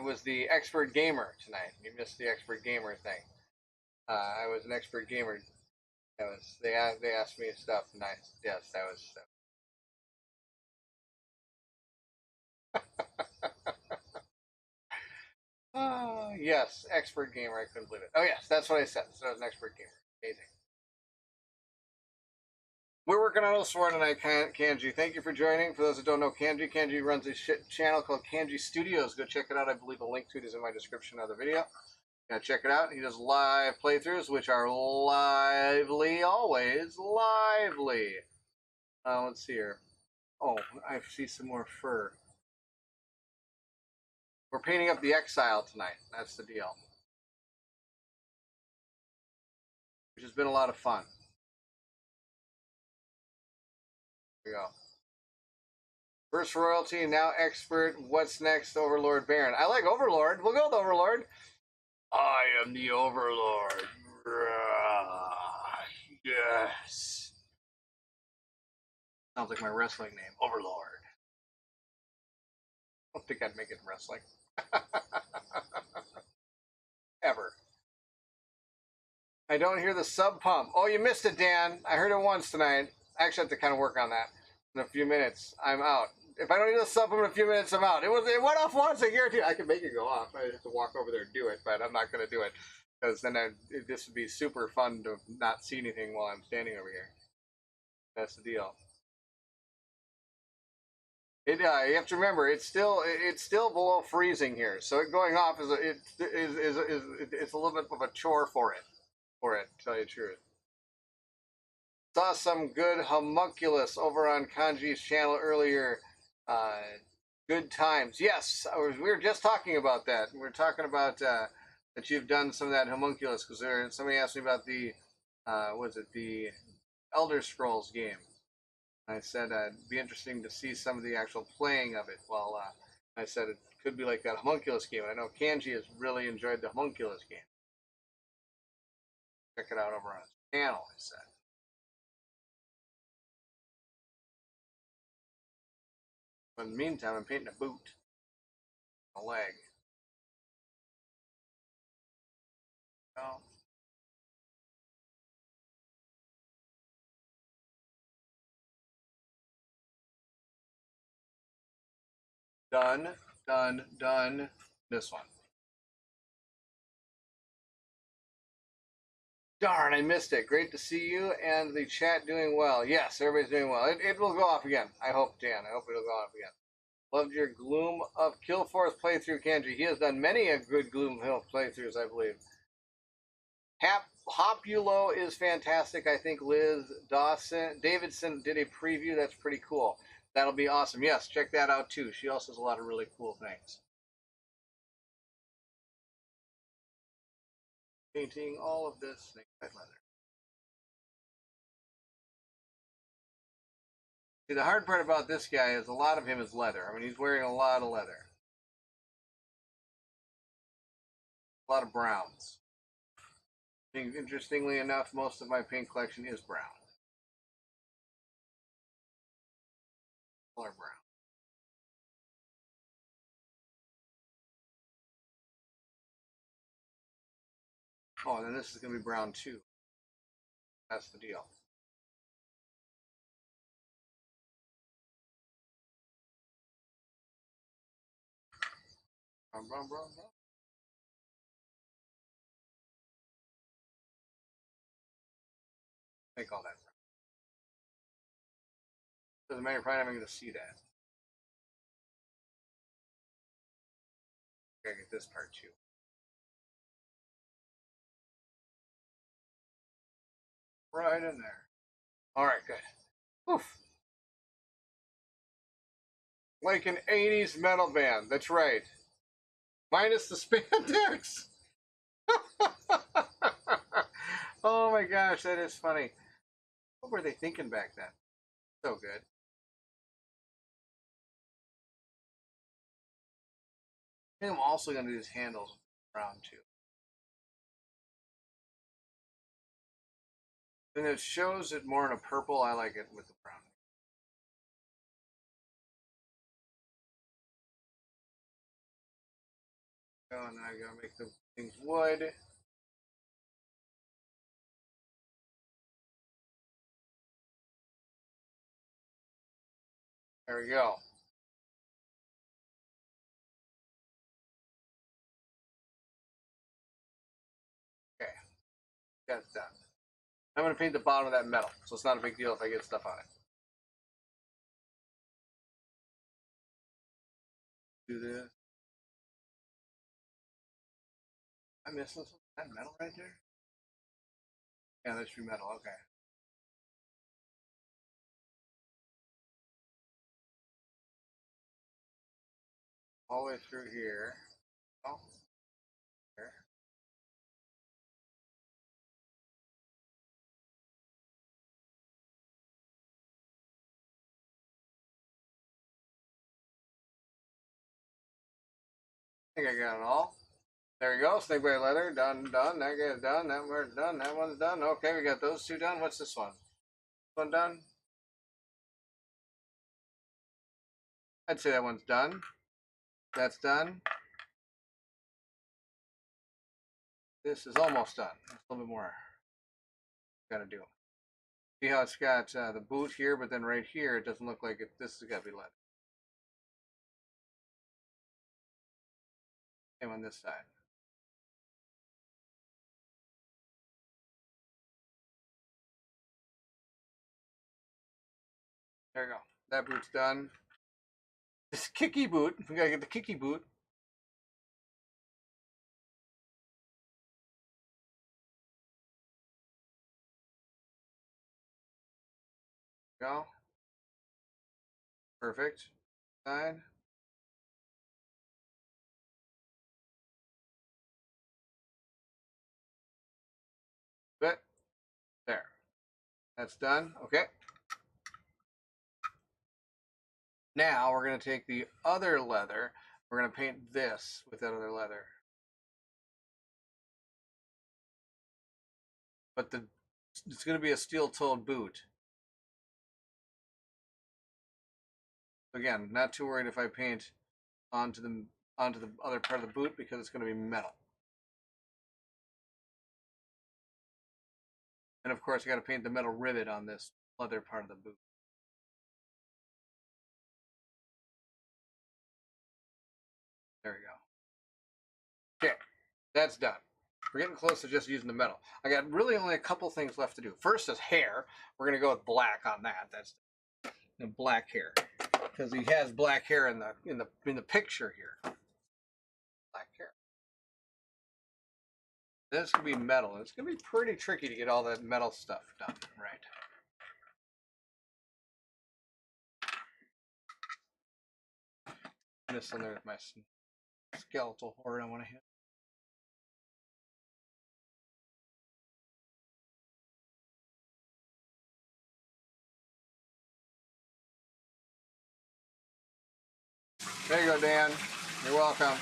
was the expert gamer tonight. You missed the expert gamer thing. I was an expert gamer. They asked me stuff. Nice. Yes, that was. Yes, expert gamer. I couldn't believe it. Oh yes, that's what I said. So I was an expert gamer. Amazing. We're working on Oathsworn tonight, Canje. Thank you for joining. For those that don't know Canje runs a channel called Canje Studios. Go check it out. I believe a link to it is in my description of the video. Check it out. He does live playthroughs, which are lively, always lively. Let's see here. Oh, I see some more fur. We're painting up the Exile tonight. That's the deal. Which has been a lot of fun. Here we go. First royalty, now expert. What's next, Overlord Baron? I like Overlord. We'll go with Overlord. I am the Overlord. Yes. Sounds like my wrestling name, Overlord. I don't think I'd make it in wrestling. Ever. I don't hear the sub pump. Oh, you missed it, Dan. I heard it once tonight. I actually have to kind of work on that. In a few minutes, I'm out. If I don't hear the sub pump in a few minutes, I'm out. It went off once, I guarantee. I can make it go off. I have to walk over there and do it, but I'm not going to do it. Because then this would be super fun to not see anything while I'm standing over here. That's the deal. You have to remember, it's still below freezing here, so it going off is it's a little bit of a chore for it. To tell you the truth. Saw some good homunculus over on Kanji's channel earlier. Good times. Yes, we were just talking about that. We were talking about that you've done some of that homunculus because somebody asked me about the the Elder Scrolls game. I said it'd be interesting to see some of the actual playing of it. Well, I said it could be like that homunculus game. I know Canje has really enjoyed the homunculus game. Check it out over on his channel, I said. But in the meantime, I'm painting a boot. A leg. Oh. Done, done, done. This one. Darn, I missed it. Great to see you and the chat doing well. Yes, everybody's doing well. It will go off again. I hope, Dan. I hope it'll go off again. Loved your Gloom of Killforth playthrough, Canje. He has done many a good Gloom Hill playthroughs, I believe. Hopulo is fantastic. I think Liz Davidson did a preview. That's pretty cool. That'll be awesome. Yes, check that out too. She also has a lot of really cool things. Painting all of this snakeside leather. See, the hard part about this guy is a lot of him is leather. I mean, he's wearing a lot of leather. A lot of browns. Interestingly enough, most of my paint collection is brown. Color brown. Oh, and then this is going to be brown too. That's the deal. Brown, brown, brown, brown. Make all that brown. Doesn't matter if I'm not even going to see that. Gotta get this part too. Right in there. All right, good. Oof. Like an 80s metal band. That's right. Minus the spandex. Oh my gosh, that is funny. What were they thinking back then? So good. I think I'm also going to do these handles brown too. And it shows it more in a purple. I like it with the brown. Oh, and I gotta make the things wood. There we go. Okay, that's done. I'm gonna paint the bottom of that metal, so it's not a big deal if I get stuff on it. Do this. Am I missing some that metal right there? Yeah, that's true metal. Okay. All the way through here. Oh, here. I think I got it all. There we go. Snake bite leather. Done, done. That guy's done. That one's done. That one's done. Okay, we got those two done. What's this one? This one done? I'd say that one's done. That's done. This is almost done. A little bit more. Gotta do. See how it's got the boot here, but then right here it doesn't look like it. This has got to be leather. Same on this side. There you go. That boot's done. This kicky boot. We gotta get the kicky boot. Go. Perfect. Side. Bit. There. That's done. Okay. Now we're gonna take the other leather. We're gonna paint this with that other leather. But it's gonna be a steel-toed boot. Again, not too worried if I paint onto the other part of the boot because it's gonna be metal. And of course, I got to paint the metal rivet on this other part of the boot. There we go. Okay, that's done. We're getting close to just using the metal. I got really only a couple things left to do. First is hair. We're gonna go with black on that. That's the black hair because he has black hair in the picture here. Black hair. This could be metal. It's gonna be pretty tricky to get all that metal stuff done right. This one there is my skeletal horde I want to hit. There you go, Dan. You're welcome.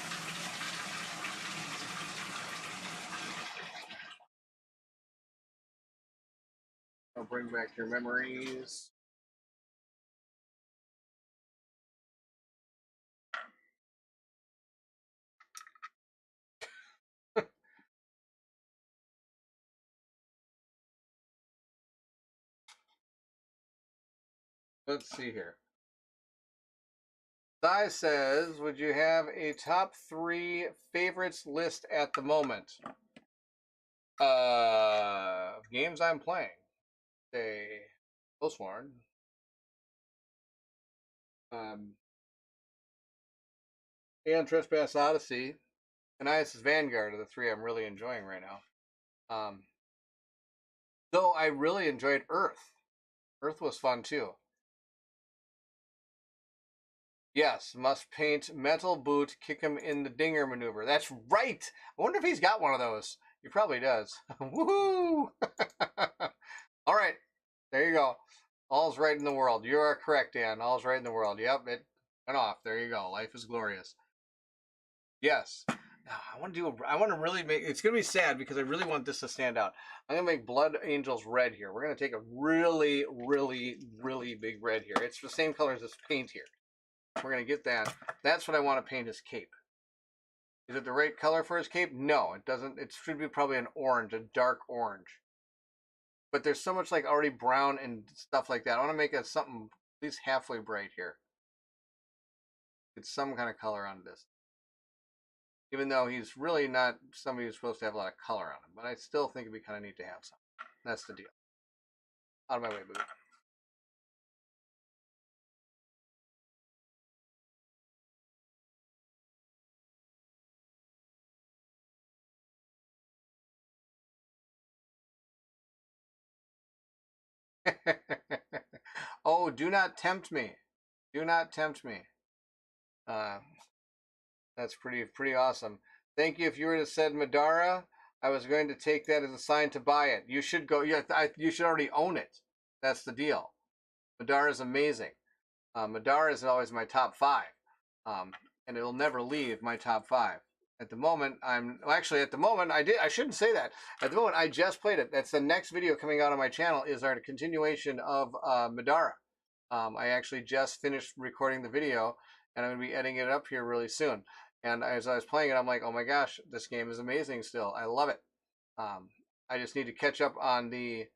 I'll bring back your memories. Let's see here. Sai says, would you have a top 3 favorites list at the moment? Games I'm playing. Say, Oathsworn. Alien Trespass Odyssey. And Isis Vanguard are the 3 I'm really enjoying right now. Though I really enjoyed Earth. Earth was fun too. Yes, must paint metal boot, kick him in the dinger maneuver. That's right. I wonder if he's got one of those. He probably does. Woohoo! All right, there you go. All's right in the world. You are correct, Dan. All's right in the world. Yep, it went off. There you go. Life is glorious. Yes. I want to do. I want to really make. It's gonna be sad because I really want this to stand out. I'm gonna make Blood Angels red here. We're gonna take a really, really, really big red here. It's the same color as this paint here. We're gonna get that. That's what I want to paint his cape. Is it the right color for his cape? No, it doesn't. It should be probably an orange, a dark orange. But there's so much like already brown and stuff like that. I want to make it something at least halfway bright here. Get some kind of color on this. Even though he's really not somebody who's supposed to have a lot of color on him. But I still think it'd be kind of neat to have some. That's the deal. Out of my way, boo. Oh, do not tempt me. Do not tempt me. Uh, that's pretty awesome. Thank you. If you were to said Madara, I was going to take that as a sign to buy it. You should go. Yeah, you should already own it. That's the deal. Madara is amazing. Madara is always my top 5, and it'll never leave my top 5. At the moment, actually at the moment I shouldn't say that. At the moment, I just played it. That's the next video coming out on my channel is our continuation of Madara. I actually just finished recording the video, and I'm going to be editing it up here really soon. And as I was playing it, I'm like, oh my gosh, this game is amazing still. I love it. I just need to catch up on the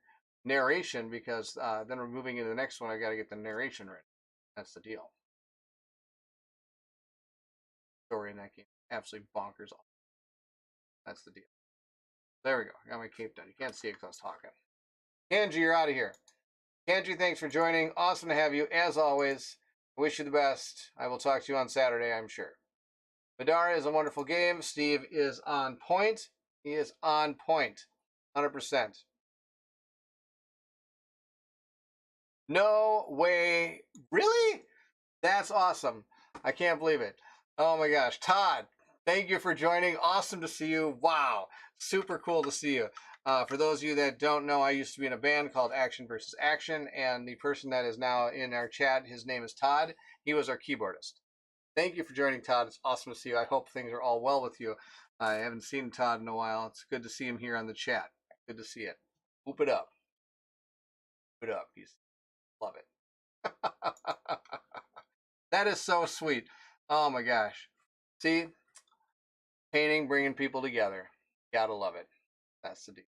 narration because then we're moving into the next one. I got to get the narration right. That's the deal. Story in that game, absolutely bonkers. That's the deal. There we go. I got my cape done. You can't see it because I was talking. Canje, you're out of here. Canje, thanks for joining. Awesome to have you, as always. I wish you the best. I will talk to you on Saturday, I'm sure. Madara is a wonderful game. Steve is on point. He is on point. 100%. No way. Really? That's awesome. I can't believe it. Oh my gosh. Todd, thank you for joining. Awesome to see you. Wow. Super cool to see you. For those of you that don't know, I used to be in a band called Action versus Action, and the person that is now in our chat, his name is Todd. He was our keyboardist. Thank you for joining, Todd. It's awesome to see you. I hope things are all well with you. I haven't seen Todd in a while. It's good to see him here on the chat. Good to see it. Whoop it up. Whoop it up. He's love it. That is so sweet. Oh my gosh. See? Painting, bringing people together. Gotta love it. That's the deal.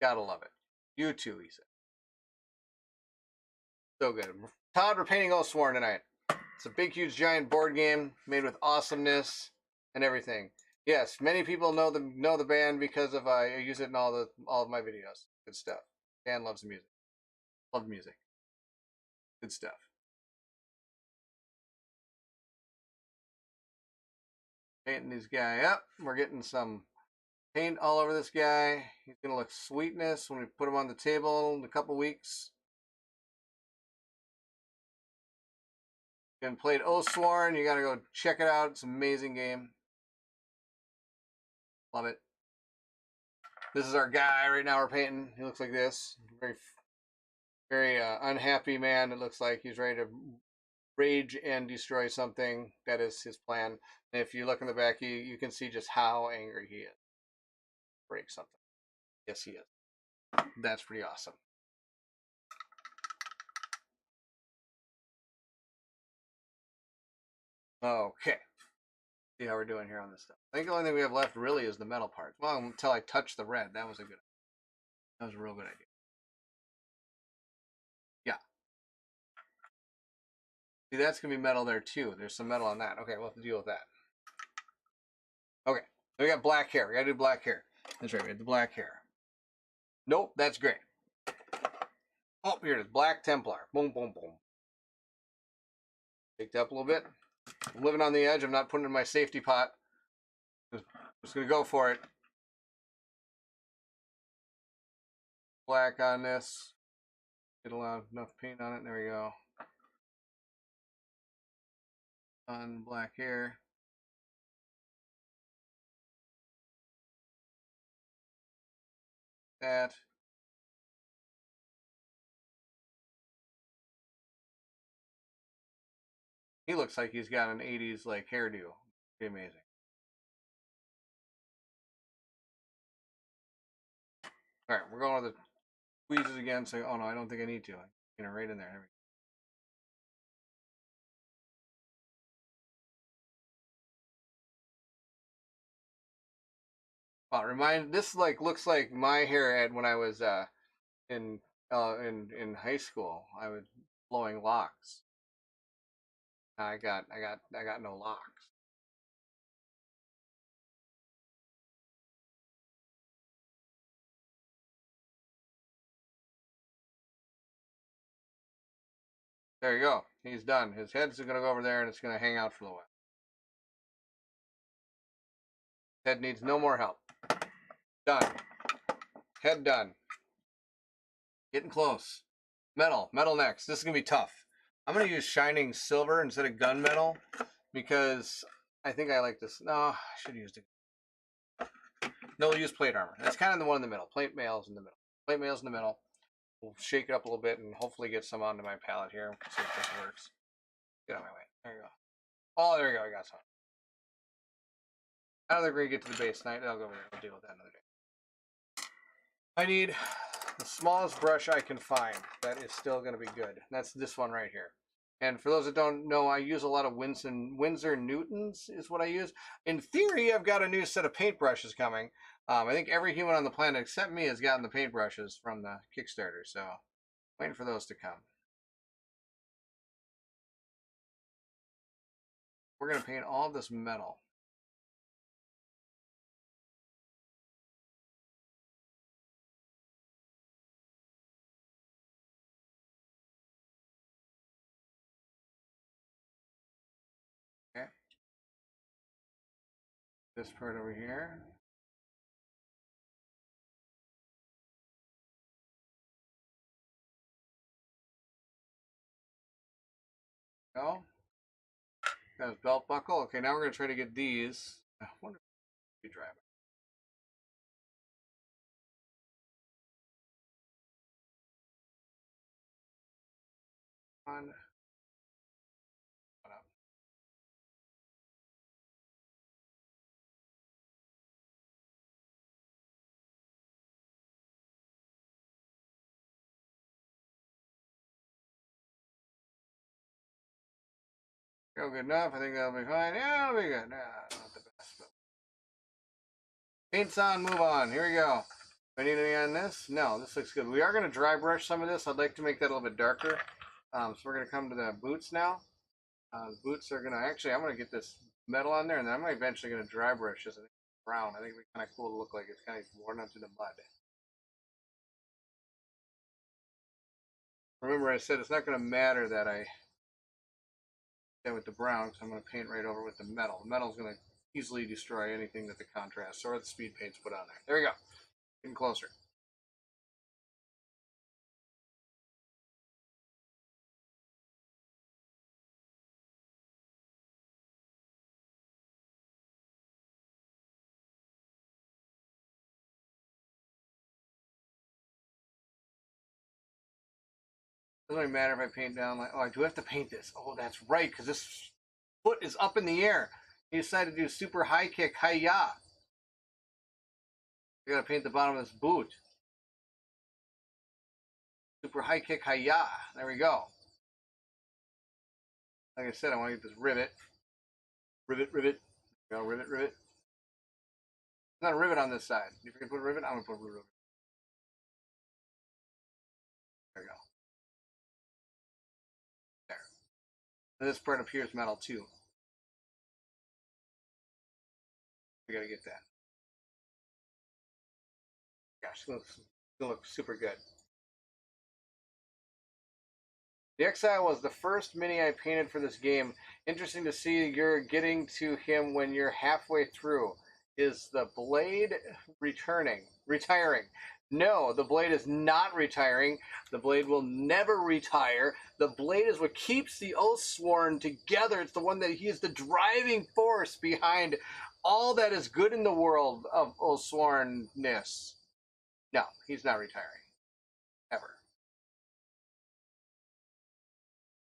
Gotta love it. You too, he said. So good. Todd, we're painting Oathsworn tonight. It's a big, huge, giant board game made with awesomeness and everything. Yes, many people know the band because of I use it in all of my videos. Good stuff. Dan loves music. Love music. Good stuff. Painting this guy up. We're getting some paint all over this guy. He's gonna look sweetness when we put him on the table in a couple weeks. And played Oathsworn. You gotta go check it out. It's an amazing game. Love it. This is our guy right now we're painting. He looks like this. Very unhappy man. It looks like he's ready to rage and destroy something. That is his plan. And if you look in the back, you can see just how angry he is. Break something. Yes, he is. That's pretty awesome. Okay. See how we're doing here on this stuff. I think the only thing we have left really is the metal parts. Well, until I touch the red. That was a real good idea. Yeah. See, that's going to be metal there too. There's some metal on that. Okay, we'll have to deal with that. Okay. We got black hair. We got to do black hair. That's right. We have the black hair. Nope, that's great. Oh, here it is. Black Templar. Boom, boom, boom. Picked up a little bit. I'm living on the edge. I'm not putting it in my safety pot. Just going to go for it. Black on this. Get enough paint on it. There we go. On black hair. that. He looks like he's got an 80s like hairdo. Pretty amazing. All right, we're going with the squeezes again. So, oh no, I don't think I need to. You know, right in there. There we go. Well, this like looks like my hair had when I was in high school. I was blowing locks. I got no locks. There you go. He's done. His head's gonna go over there and it's gonna hang out for a little while. Head needs no more help. Done. Head done. Getting close. Metal next. This is gonna be tough. I'm gonna use shining silver instead of gunmetal because I think I like this. No, I should use the. No, we'll use plate armor. That's kind of the one in the middle. Plate mail's in the middle. Plate mail's in the middle. We'll shake it up a little bit and hopefully get some onto my palette here. See if this works. Get out of my way. There you go. Oh, there you go. I got some. I don't think we're gonna get to the base tonight. I'll go over there. We'll deal with that another day. I need the smallest brush I can find that is still going to be good. That's this one right here. And for those that don't know, I use a lot of Winsor Newtons is what I use. In theory, I've got a new set of paintbrushes coming. I think every human on the planet except me has gotten the paintbrushes from the Kickstarter, so waiting for those to come. We're going to paint all of this metal. Okay. This part over here. Go. Got his belt buckle. Okay, now we're going to try to get these. I wonder if we drive it. On. Go good enough. I think that'll be fine. Yeah, it'll be good. Nah, not the best. But... Paint's on, move on. Here we go. Do I need any on this? No, this looks good. We are going to dry brush some of this. I'd like to make that a little bit darker. So we're going to come to the boots now. The boots are going to, actually, I'm going to get this metal on there, and then I'm eventually going to dry brush this. I think brown. I think it'd be kind of cool to look like it's kind of worn onto the mud. Remember I said it's not going to matter that I did with the brown, because I'm going to paint right over with the metal. The metal's going to easily destroy anything that the contrast or the speed paint's put on there. There we go. Getting closer. Doesn't really matter if I paint down like, oh, I do have to paint this. Oh, that's right, because this foot is up in the air. He decided to do super high kick, hi-ya. I gotta paint the bottom of this boot. Super high kick, hi-ya. There we go. Like I said, I want to get this rivet. Rivet. Go, rivet. There's not a rivet on this side. If you're gonna put a rivet, I'm gonna put a rivet. There we go. There. And this part appears metal too. We gotta get that. Gosh, it looks super good. The Exile was the first mini I painted for this game. Interesting to see you're getting to him when you're halfway through. Is the blade retiring? No, the blade is not retiring. The blade will never retire. The blade is what keeps the Oathsworn together. It's the one that he is the driving force behind all that is good in the world of Oathswornness. No, he's not retiring. Ever.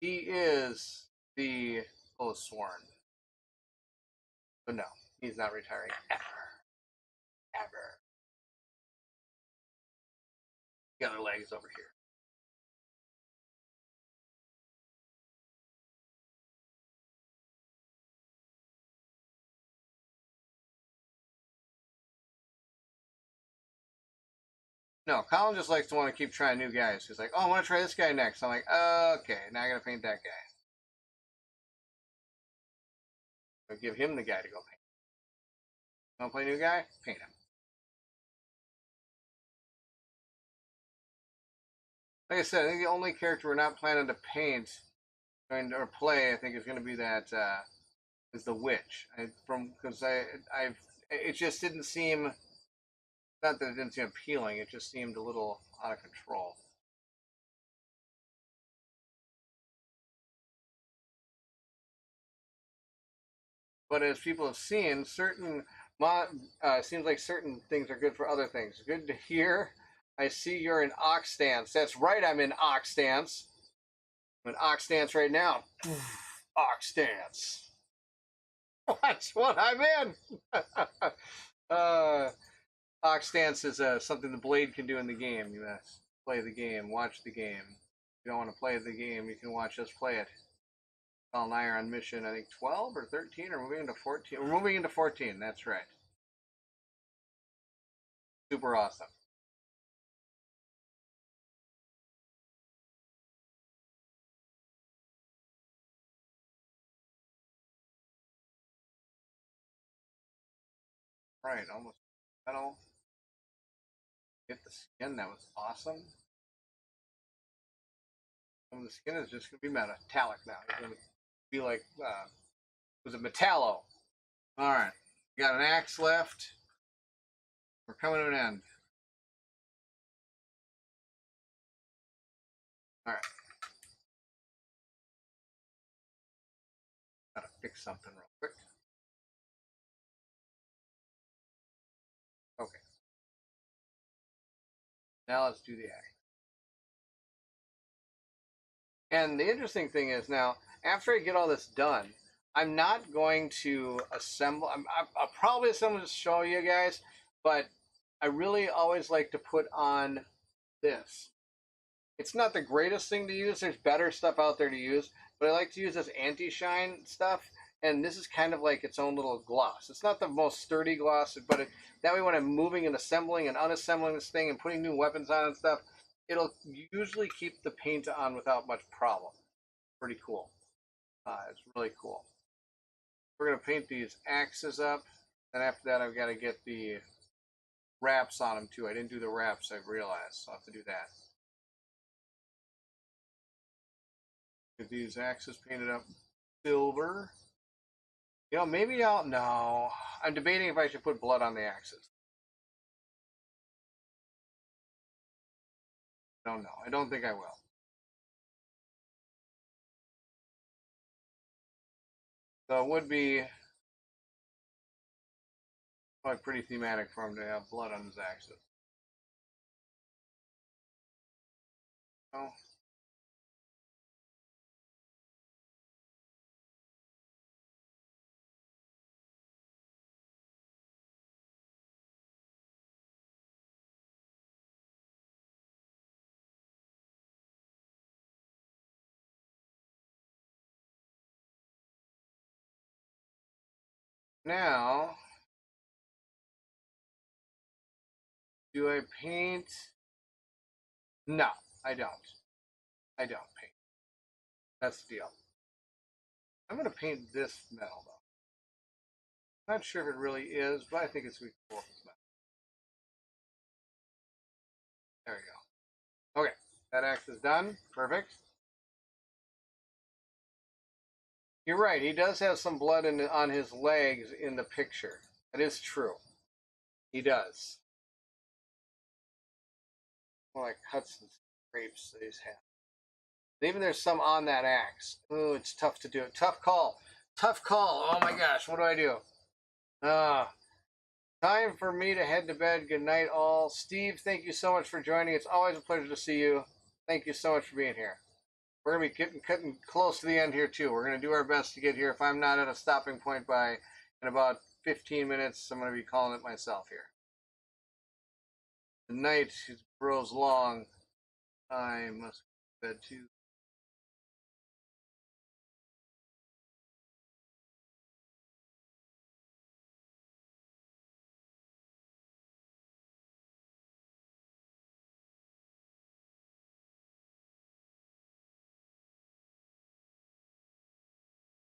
He is the Oathsworn. But no, he's not retiring. Ever. Ever. The other leg is over here. No, Colin just likes to want to keep trying new guys. He's like, oh, I want to try this guy next. I'm like, okay, now I got to paint that guy. I'll give him the guy to go paint. Want to play a new guy? Paint him. Like I said, I think the only character we're not planning to paint or play, I think, is going to be that is the witch. Because it just didn't seem. Not that it didn't seem appealing. It just seemed a little out of control. But as people have seen, seems like certain things are good for other things. Good to hear. I see you're in ox stance. That's right, I'm in ox stance. I'm in ox stance right now. Ox stance. That's what I'm in. Ox stance is something the blade can do in the game. You must play the game, watch the game. If you don't want to play the game, you can watch us play it. Paul and I are on mission, I think 12 or 13, or moving into 14. We're moving into 14, that's right. Super awesome. Right, almost metal. Get the skin, that was awesome. Some of the skin is just going to be metallic now. It's going to be like, was it Metallo? Alright, we got an axe left. We're coming to an end. Alright. Gotta fix something real quick. Okay. Now let's do the axe. And the interesting thing is now, after I get all this done, I'm not going to assemble. I'll probably assemble to show you guys, but I really always like to put on this. It's not the greatest thing to use. There's better stuff out there to use, but I like to use this anti-shine stuff, and this is kind of like its own little gloss. It's not the most sturdy gloss, but that way when I'm moving and assembling and unassembling this thing and putting new weapons on and stuff, it'll usually keep the paint on without much problem. Pretty cool. It's really cool. We're going to paint these axes up, and after that I've got to get the wraps on them too. I didn't do the wraps, I've realized, so I'll have to do that. Get these axes painted up silver. You know, maybe no. I'm debating if I should put blood on the axes. I don't know. I don't think I will. So it would be probably pretty thematic for him to have blood on his axes. Oh. Now, do I paint? No, I don't. I don't paint. That's the deal. I'm going to paint this metal, though. Not sure if it really is, but I think it's going to be cool. There we go. Okay, that axe is done. Perfect. You're right. He does have some blood on his legs in the picture. That is true. He does. More like cuts and scrapes that he's had. Even there's some on that axe. Ooh, it's tough to do. Tough call. Tough call. Oh my gosh, what do I do? Time for me to head to bed. Good night, all. Steve, thank you so much for joining. It's always a pleasure to see you. Thank you so much for being here. We're going to be cutting close to the end here, too. We're going to do our best to get here. If I'm not at a stopping point by in about 15 minutes, I'm going to be calling it myself here. The night grows long. I must go to bed, too.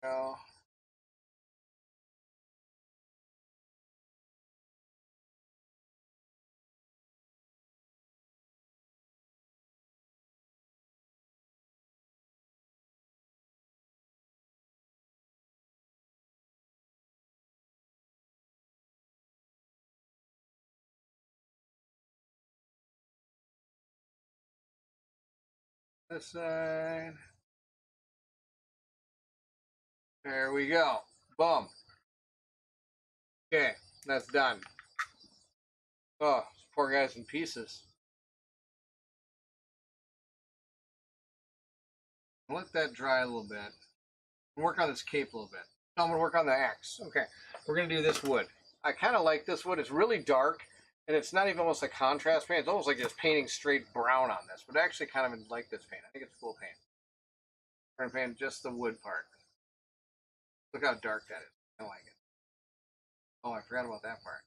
Oh. This side. There we go. Boom. Okay, that's done. Oh, this poor guy's in pieces. Let that dry a little bit. Work on this cape a little bit. No, I'm going to work on the axe. Okay, we're going to do this wood. I kind of like this wood. It's really dark, and it's not even almost a contrast paint. It's almost like just painting straight brown on this, but I actually kind of like this paint. I think it's cool paint. We're going to paint just the wood part. Look how dark that is. I like it. Oh, I forgot about that part.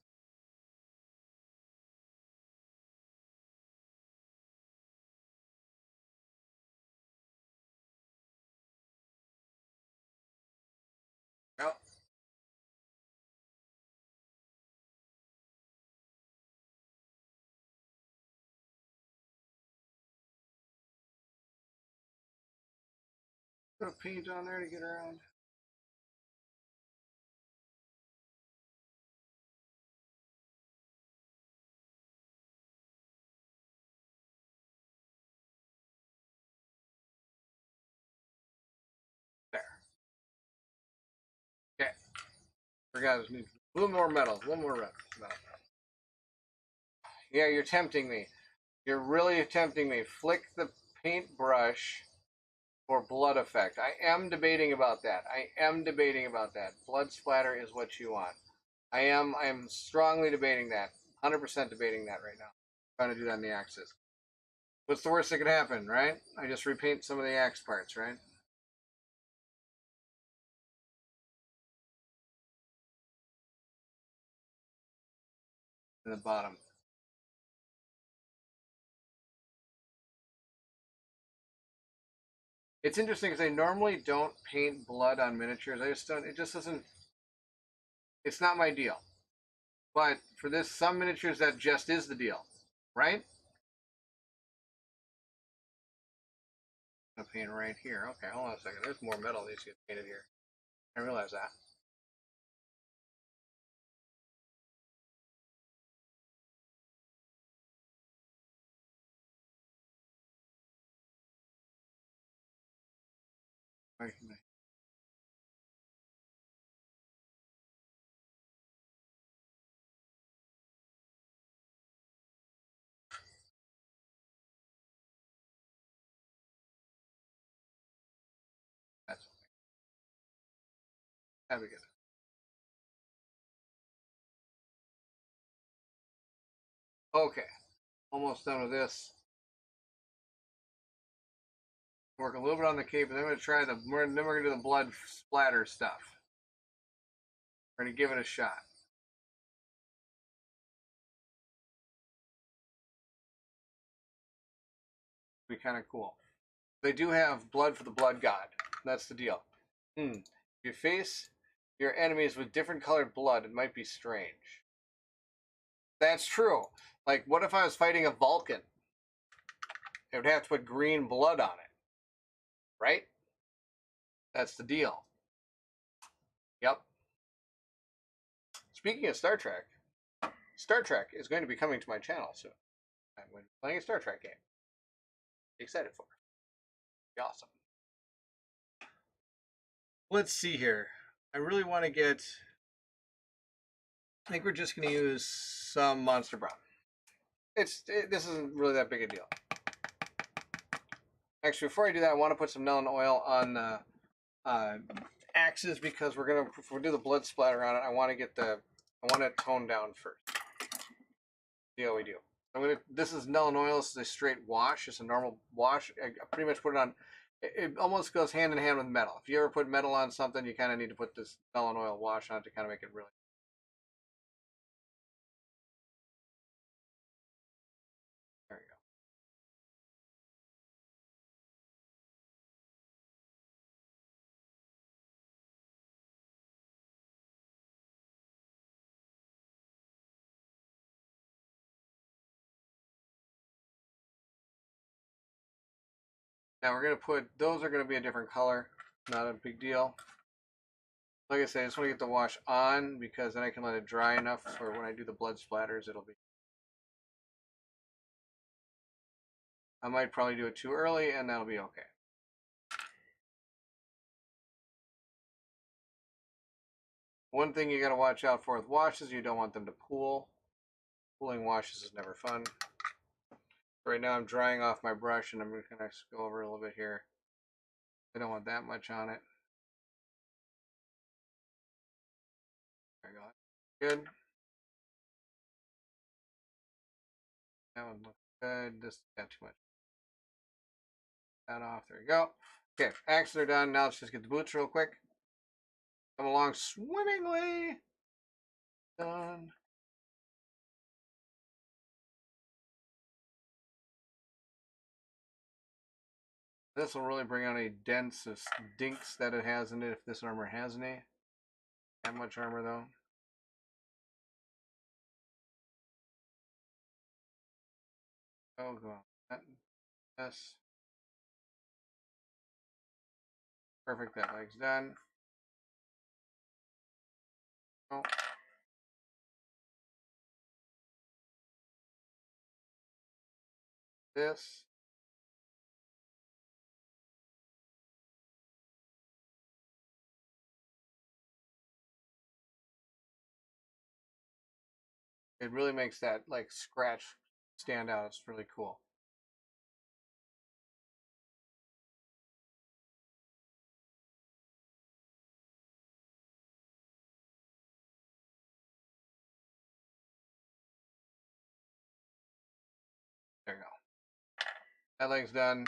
Oh. Put a paint on there to get around. There. Okay. Forgot it needs a little more metal. One more metal. Yeah, you're tempting me. You're really tempting me. Flick the paintbrush for blood effect. I am debating about that. I am debating about that. Blood splatter is what you want. I am strongly debating that. 100% debating that right now. Trying to do that on the axis. What's the worst that could happen, right? I just repaint some of the axe parts, right? In the bottom. It's interesting because I normally don't paint blood on miniatures. I just don't. It just doesn't. It's not my deal. But for this, some miniatures that just is the deal, right? I'm gonna paint right here. Okay, hold on a second. There's more metal that needs to get painted here. I realize that. Right. That's that'd be good. Okay, almost done with this. Work a little bit on the cape, and then we're gonna try the. Then we're gonna do the blood splatter stuff. We're gonna give it a shot. Be kind of cool. They do have blood for the blood god. That's the deal. If you face your enemies with different colored blood, it might be strange. That's true. Like, what if I was fighting a Vulcan? It would have to put green blood on it, right? That's the deal. Yep. Speaking of Star Trek is going to be coming to my channel soon. I'm going to be playing a Star Trek game. Excited for it. Be awesome. Let's see here. I really want to get I think we're just going to use some Monster Brown. This isn't really that big a deal. Actually, before I do that, I want to put some Nuln Oil on the axes because if we do the blood splatter on it, I want it toned down first. See how we do. This is Nuln Oil. This is a straight wash. It's a normal wash. I pretty much put it on. It almost goes hand in hand with metal. If you ever put metal on something, you kind of need to put this Nuln Oil wash on it to kind of make it really. There you go. Now we're going to put, those are going to be a different color. Not a big deal. Like I said, I just want to get the wash on because then I can let it dry enough for when I do the blood splatters, it'll be. I might probably do it too early and that'll be okay. One thing you got to watch out for with washes, you don't want them to pool. Pooling washes is never fun. Right now I'm drying off my brush and I'm going to go over a little bit here. I don't want that much on it. There you go. Good. That one looks good. This got too much. That off. There you go. Okay, axes are done. Now let's just get the boots real quick. Come along swimmingly. Done. This will really bring out any dents or dinks that it has in it if this armor has any. That much armor though. Oh, go on. Yes. Perfect. That leg's done. Oh. This. It really makes that like scratch stand out. It's really cool. There you go. That leg's done.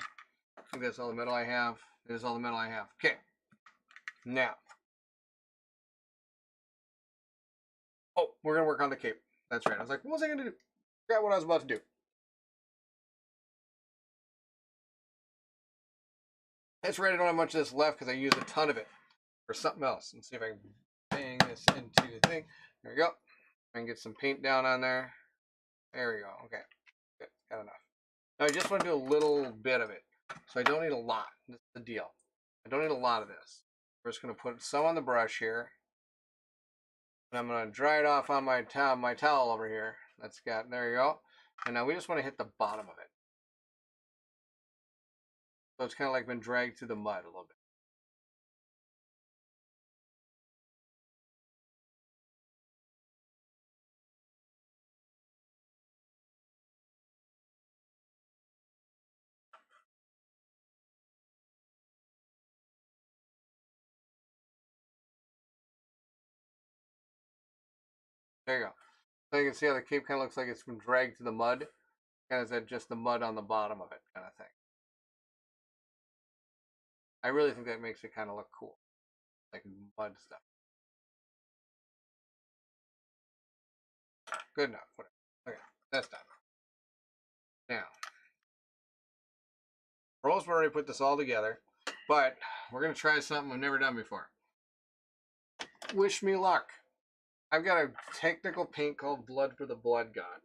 I think that's all the metal I have. There's all the metal I have. Okay. Now. Oh, we're going to work on the cape. That's right. I was like, what was I going to do? Forgot what I was about to do. That's right. I don't have much of this left because I used a ton of it for something else. Let's see if I can bang this into the thing. There we go. I can get some paint down on there. There we go. Okay. Good. Got enough. Now I just want to do a little bit of it. So I don't need a lot. That's the deal. I don't need a lot of this. We're just going to put some on the brush here. And I'm going to dry it off on my towel over here. That's got, there you go. And now we just want to hit the bottom of it. So it's kind of like been dragged through the mud a little bit. There you go. So you can see how the cape kind of looks like it's been dragged through the mud. Kind of said just the mud on the bottom of it kind of thing. I really think that makes it kind of look cool. Like mud stuff. Good enough. Whatever. Okay, that's done. Now, Rose already put this all together, but we're going to try something I've never done before. Wish me luck. I've got a technical paint called Blood for the Blood God.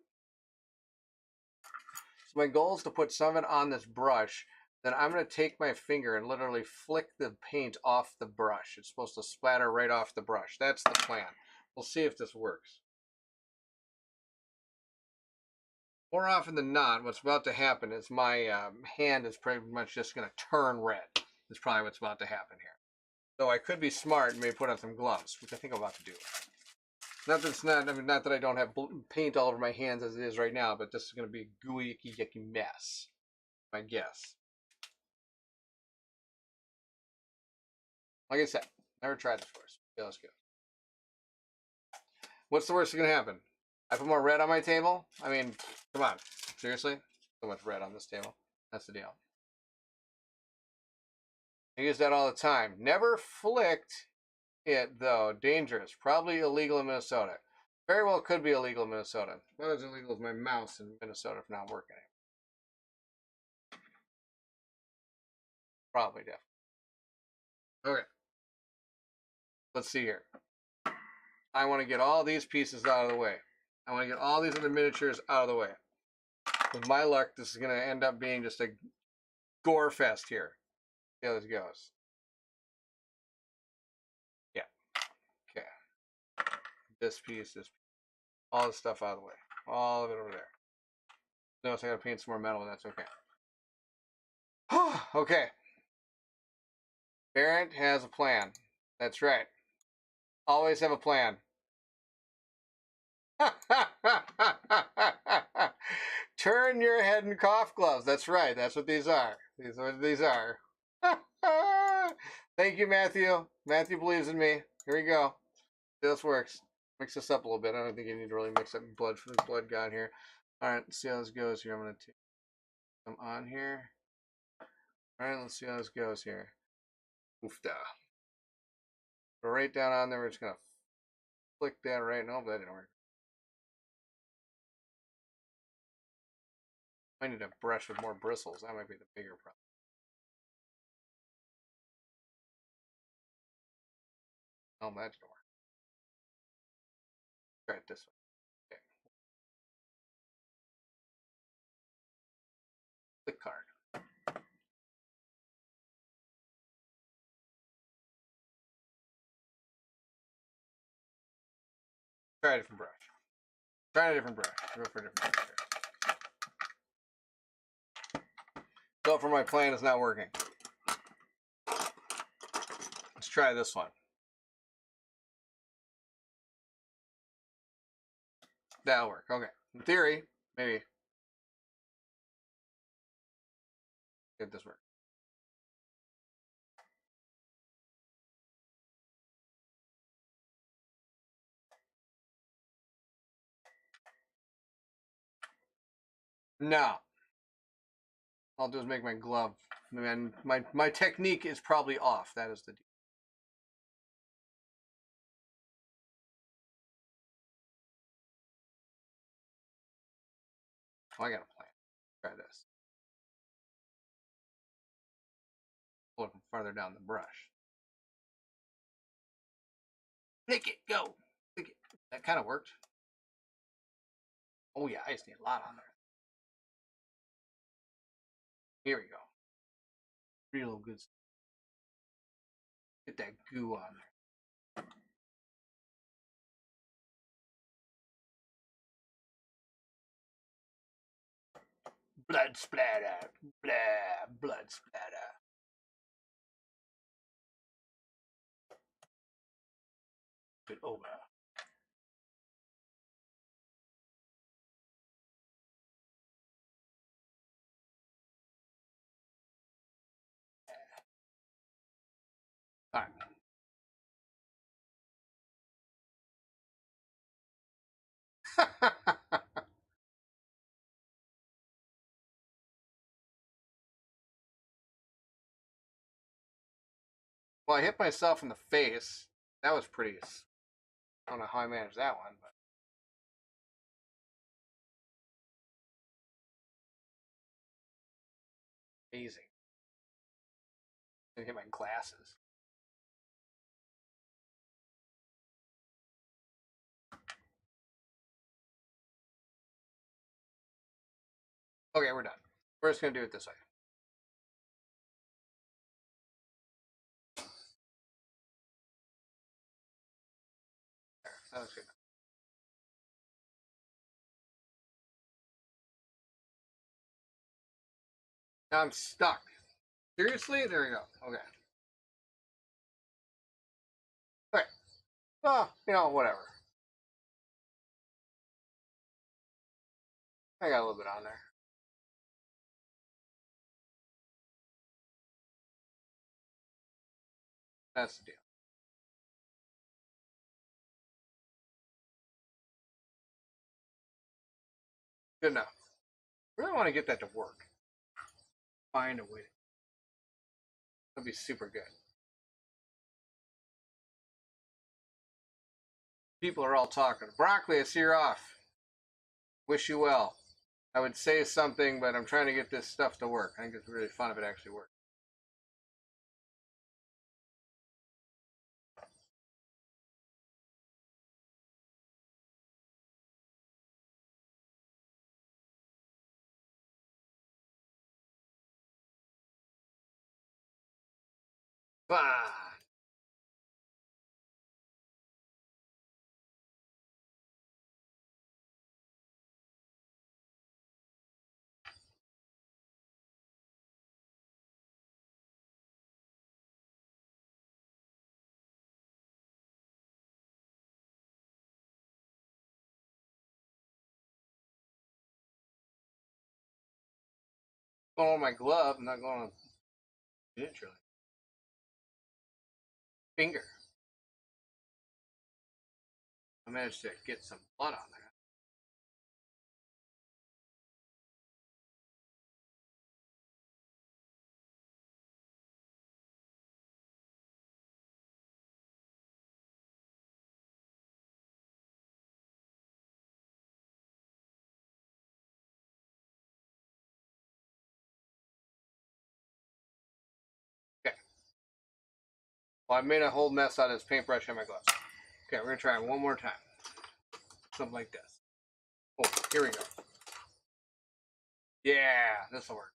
So my goal is to put some of it on this brush. Then I'm going to take my finger and literally flick the paint off the brush. It's supposed to splatter right off the brush. That's the plan. We'll see if this works. More often than not, what's about to happen is my hand is pretty much just going to turn red. That's probably what's about to happen here. So I could be smart and maybe put on some gloves, which I think I'm about to do. Not that it's not. I mean, not that I don't have paint all over my hands as it is right now, but this is going to be a gooey, icky, yucky mess. I guess. Like I said, never tried this before. So let's go. What's the worst that's going to happen? I put more red on my table? I mean, come on. Seriously? So much red on this table. That's the deal. I use that all the time. Never flicked it, though. Dangerous. Probably illegal in Minnesota. Very well could be illegal in Minnesota. Not as illegal as my mouse in Minnesota if not working. Probably, definitely. Okay. Let's see here. I want to get all these pieces out of the way. I want to get all these other miniatures out of the way. With my luck, this is going to end up being just a gore fest here. See how this goes. Yeah. Okay. This piece, all this stuff out of the way. All of it over there. Notice I got to paint some more metal, and that's okay. Okay. Barrett has a plan. That's right. Always have a plan. Turn your head and cough gloves. That's right. That's what these are. These are what these are. Thank you, Matthew. Matthew believes in me. Here we go. See how this works. Mix this up a little bit. I don't think you need to really mix up blood for the blood god here. All right, let's see how this goes here. I'm going to take them on here. All right, let's see how this goes here. Oofda. Go right down on there. We're just going to flick that right. No, that didn't work. I need a brush with more bristles. That might be the bigger problem. Oh, that didn't work. Try it this way. Okay. Click card. Try a different brush. Try a different brush. Go for a different brush. So for my plan is not working. Let's try this one. That'll work. Okay. In theory, maybe. Get this work. No. All I'll do is make my glove. And my technique is probably off. That is the deal. Oh, I got a plan. Try this. Pull it from farther down the brush. Flick it. Go. Flick it. That kind of worked. Oh, yeah. I just need a lot on there. Here we go. Real good stuff. Get that goo on there. Blood splatter. Blah. Blood splatter. Get over. All right. Well, I hit myself in the face. That was pretty. I don't know how I managed that one, but amazing. I hit my glasses. Okay, we're done. We're just gonna do it this way. There, that looks good. Now I'm stuck. Seriously? There we go. Okay. Okay. Oh, whatever. I got a little bit on there. That's the deal. Good enough. Really want to get that to work. Find a way. That'd be super good. People are all talking. Broccoli, I see you're off. Wish you well. I would say something, but I'm trying to get this stuff to work. I think it's really fun if it actually works. Ah. Going on my glove, I'm not going on literally. Finger. I managed to get some blood on there. Okay. Well, I made a whole mess out of this paintbrush and my gloves. Okay, we're gonna try it one more time. Something like this. Oh, here we go. Yeah, this'll work.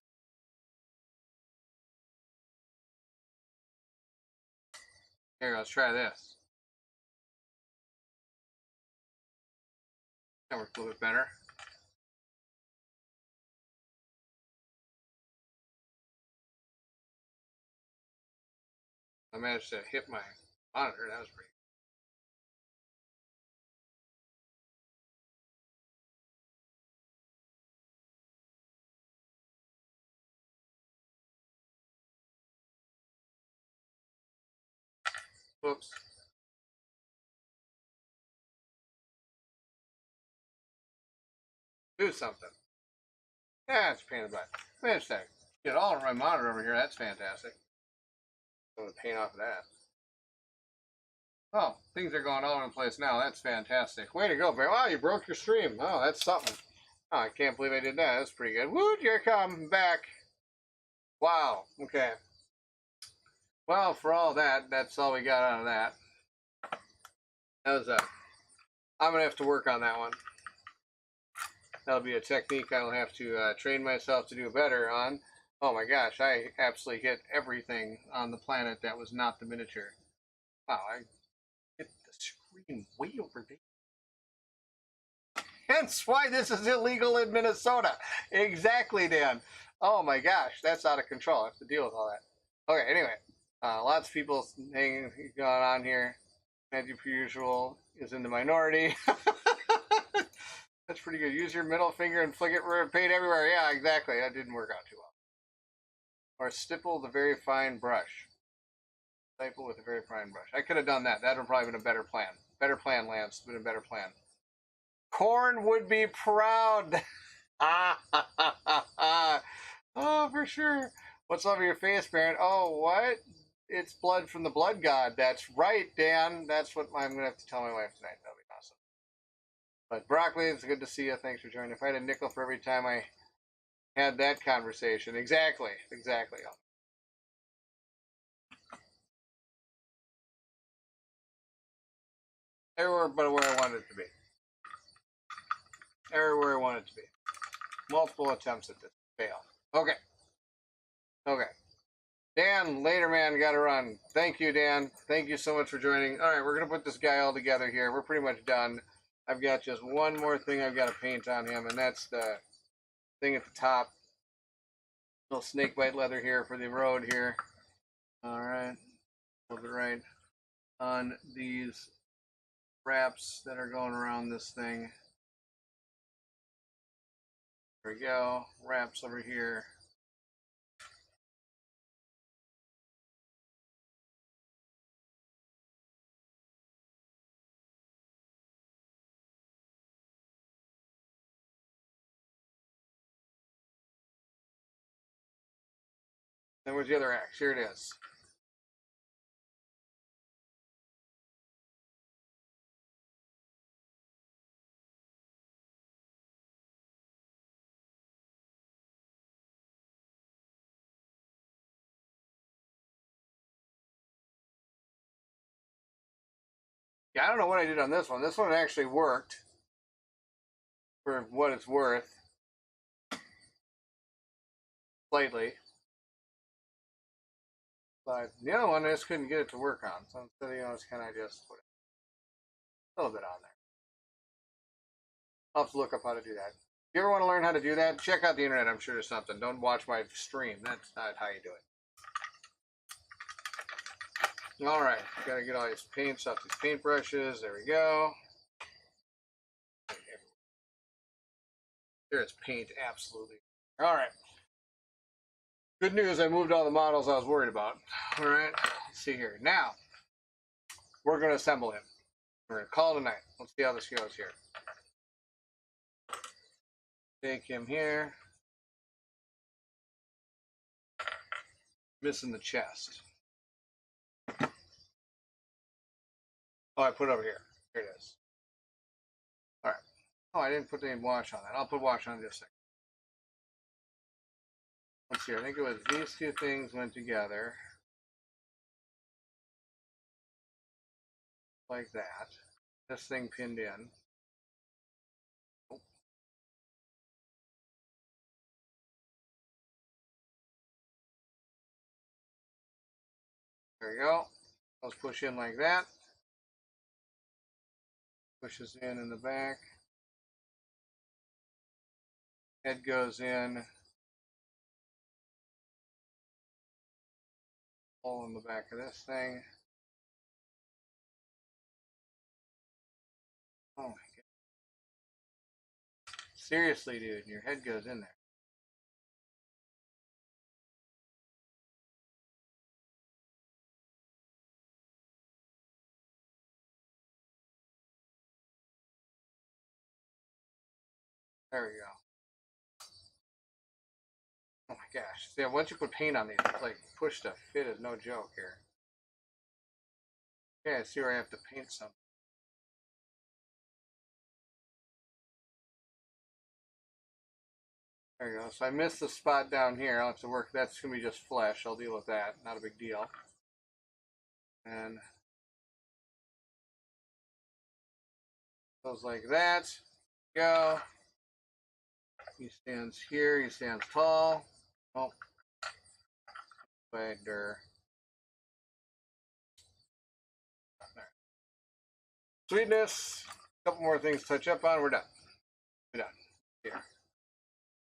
Here, let's try this. That works a little bit better. I managed to hit my monitor. That was pretty. Whoops. Do something. Yeah, it's a pain in the butt. Wait a sec. Get all of my monitor over here. That's fantastic. I'm gonna paint off of that. Oh, things are going all over the place now. That's fantastic. Way to go, Barry. Wow, you broke your stream. Oh, that's something. Oh, I can't believe I did that. That's pretty good. Woo, here I come back. Wow. Okay. Well, for all that, that's all we got out of that. That was I'm gonna have to work on that one. That'll be a technique I'll have to train myself to do better on. Oh my gosh, I absolutely hit everything on the planet that was not the miniature. Wow, I hit the screen way over there. Hence why this is illegal in Minnesota. Exactly, Dan. Oh my gosh, that's out of control. I have to deal with all that. Okay, anyway, lots of people hanging going on here. As per usual, is in the minority. That's pretty good. Use your middle finger and flick it paint everywhere. Yeah, exactly. That didn't work out too well. Or stipple the very fine brush. Stipple with a very fine brush. I could have done that. That would have probably been a better plan. Better plan, Lance. Been a better plan. Corn would be proud. Oh, for sure. What's over your face, Baron? Oh, what? It's blood from the blood god. That's right, Dan. That's what I'm going to have to tell my wife tonight. That'll be awesome. But Broccoli, it's good to see you. Thanks for joining. If I had a nickel for every time I had that conversation. Exactly. Exactly. Everywhere but where I wanted it to be. Everywhere I wanted it to be. Multiple attempts at this. Fail. Okay. Okay. Dan, later, man, gotta run. Thank you, Dan. Thank you so much for joining. All right, we're gonna put this guy all together here. We're pretty much done. I've got just one more thing I've got to paint on him, and that's the thing at the top. Little snake bite leather here for the road here. All right, a little bit right on these wraps that are going around this thing. There we go. Wraps over here. Then where's the other axe? Here it is. Yeah, I don't know what I did on this one. This one actually worked for what it's worth. Slightly. But the other one I just couldn't get it to work on. So instead, you know, it's kind of just put a little bit on there. I'll have to look up how to do that. If you ever want to learn how to do that, check out the internet. I'm sure there's something. Don't watch my stream. That's not how you do it. All right, gotta get all these paints off these paintbrushes. There we go. There's paint, absolutely. All right. Good news, I moved all the models I was worried about. All right, let's see here. Now, we're going to assemble him. We're going to call it a night. Let's see how this goes here. Take him here. Missing the chest. Oh, I put it over here. Here it is. All right. Oh, I didn't put any wash on that. I'll put wash on this thing. Let's see. I think it was these two things went together. Like that. This thing pinned in. Oh. There you go. Let's push in like that. Pushes in the back. Head goes in. Hole in the back of this thing. Oh my god. Seriously, dude, your head goes in there. There we go. Oh my gosh. See, once you put paint on these, it's like push to fit is no joke here. Okay, I see where I have to paint some. There you go. So I missed the spot down here. I'll have to work. That's going to be just flesh. I'll deal with that. Not a big deal. And goes like that. Go. He stands here. He stands tall. Oh. There. Sweetness. A couple more things to touch up on. We're done. We're done. Here.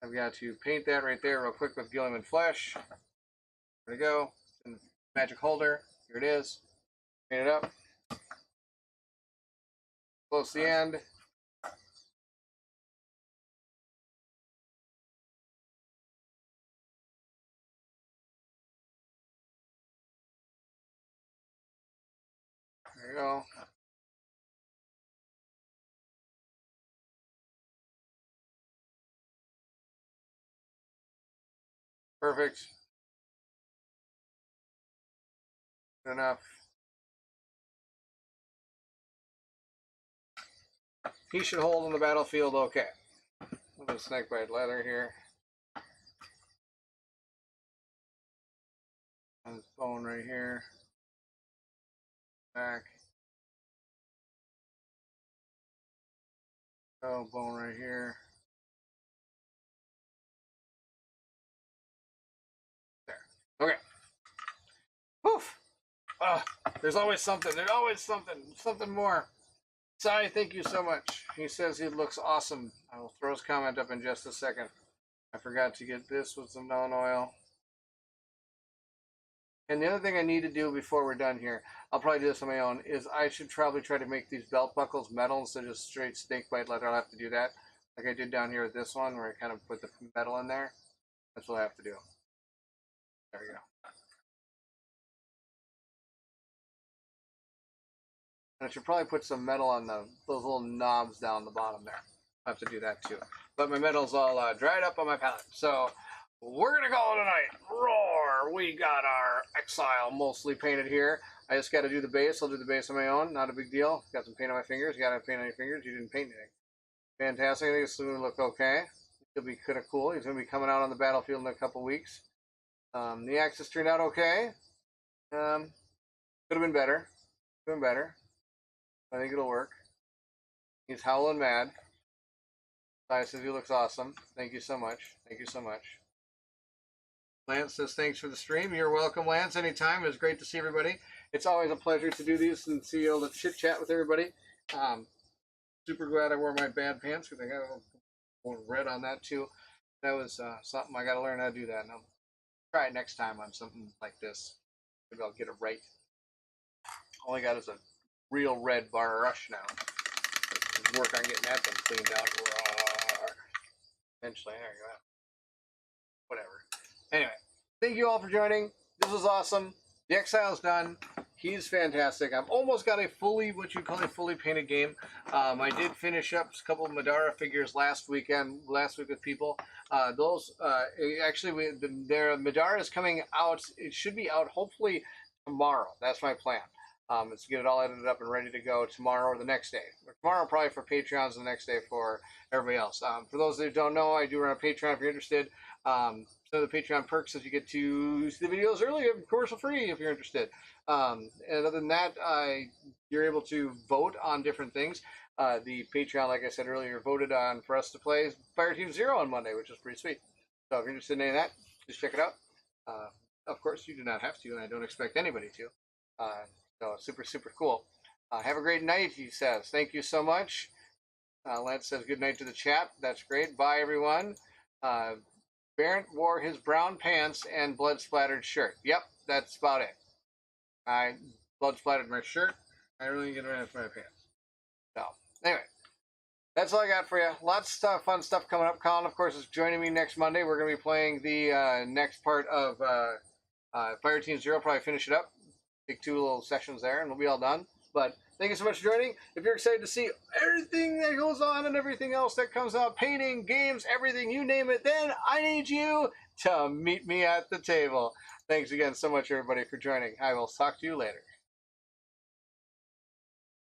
I've got to paint that right there real quick with Gilliman Flesh. There we go. In the magic holder. Here it is. Paint it up. Close the end. There you go. Perfect. Good enough. He should hold on the battlefield okay. A little snakebite leather here. On his bone right here. Back. Oh, bone right here. There. Okay. Poof. Oh, there's always something. There's always something. Something more. Sai, thank you so much. He says he looks awesome. I will throw his comment up in just a second. I forgot to get this with some melon oil. And the other thing I need to do before we're done here, I'll probably do this on my own, is I should probably try to make these belt buckles metal instead of just straight snakebite leather. I'll have to do that. like I did down here with this one, where I kind of put the metal in there. That's what I have to do. There we go. And I should probably put some metal on those little knobs down the bottom there. I have to do that too. But my metal's all dried up on my palette. So we're going to call it a night. Roar! We got our Exile mostly painted here. I just got to do the base. I'll do the base on my own. Not a big deal. Got some paint on my fingers. You got to paint on your fingers. You didn't paint anything. Fantastic. I think it's going to look okay. It'll be kind of cool. He's going to be coming out on the battlefield in a couple weeks. The axis turned out okay. Could have been better. Could have been better. I think it'll work. He's howling mad. Sai says he looks awesome. Thank you so much. Thank you so much. Lance says thanks for the stream. You're welcome, Lance. Anytime. It was great to see everybody. It's always a pleasure to do these and see all the chit chat with everybody. Super glad I wore my bad pants because I got a little red on that too. That was something I got to learn how to do that. And I'll try it next time on something like this. Maybe I'll get it right. All I got is a real red bar rush now. Work on getting that thing cleaned out. Eventually, there you go. Whatever. Anyway, thank you all for joining. This was awesome. The Exile's done. He's fantastic. I've almost got a fully, what you call a fully painted game. I did finish up a couple of Madara figures last week with people. Actually, their Madara is coming out. It should be out hopefully tomorrow. That's my plan. Is to get it all edited up and ready to go tomorrow or the next day. Or tomorrow probably for Patreons, the next day for everybody else. For those who don't know, I do run a Patreon if you're interested. Some of the Patreon perks is you get to see the videos early, commercial free if you're interested. And other than that, you're able to vote on different things. The Patreon, like I said earlier, voted on for us to play Fireteam Zero on Monday, which is pretty sweet. So if you're interested in any of that, just check it out. Of course, you do not have to, and I don't expect anybody to. So super, super cool. Have a great night, he says. Thank you so much. Lance says good night to the chat. That's great. Bye, everyone. Barrett wore his brown pants and blood-splattered shirt. Yep, that's about it. I blood-splattered my shirt. I really didn't get rid of my pants. So, anyway. That's all I got for you. Lots of fun stuff coming up. Colin, of course, is joining me next Monday. We're going to be playing the next part of Fireteam Zero. Probably finish it up. Take 2 little sessions there, and we'll be all done. But thank you so much for joining. If you're excited to see everything that goes on and everything else that comes out, painting, games, everything, you name it, then I need you to meet me at the table. Thanks again so much, everybody, for joining. I will talk to you later.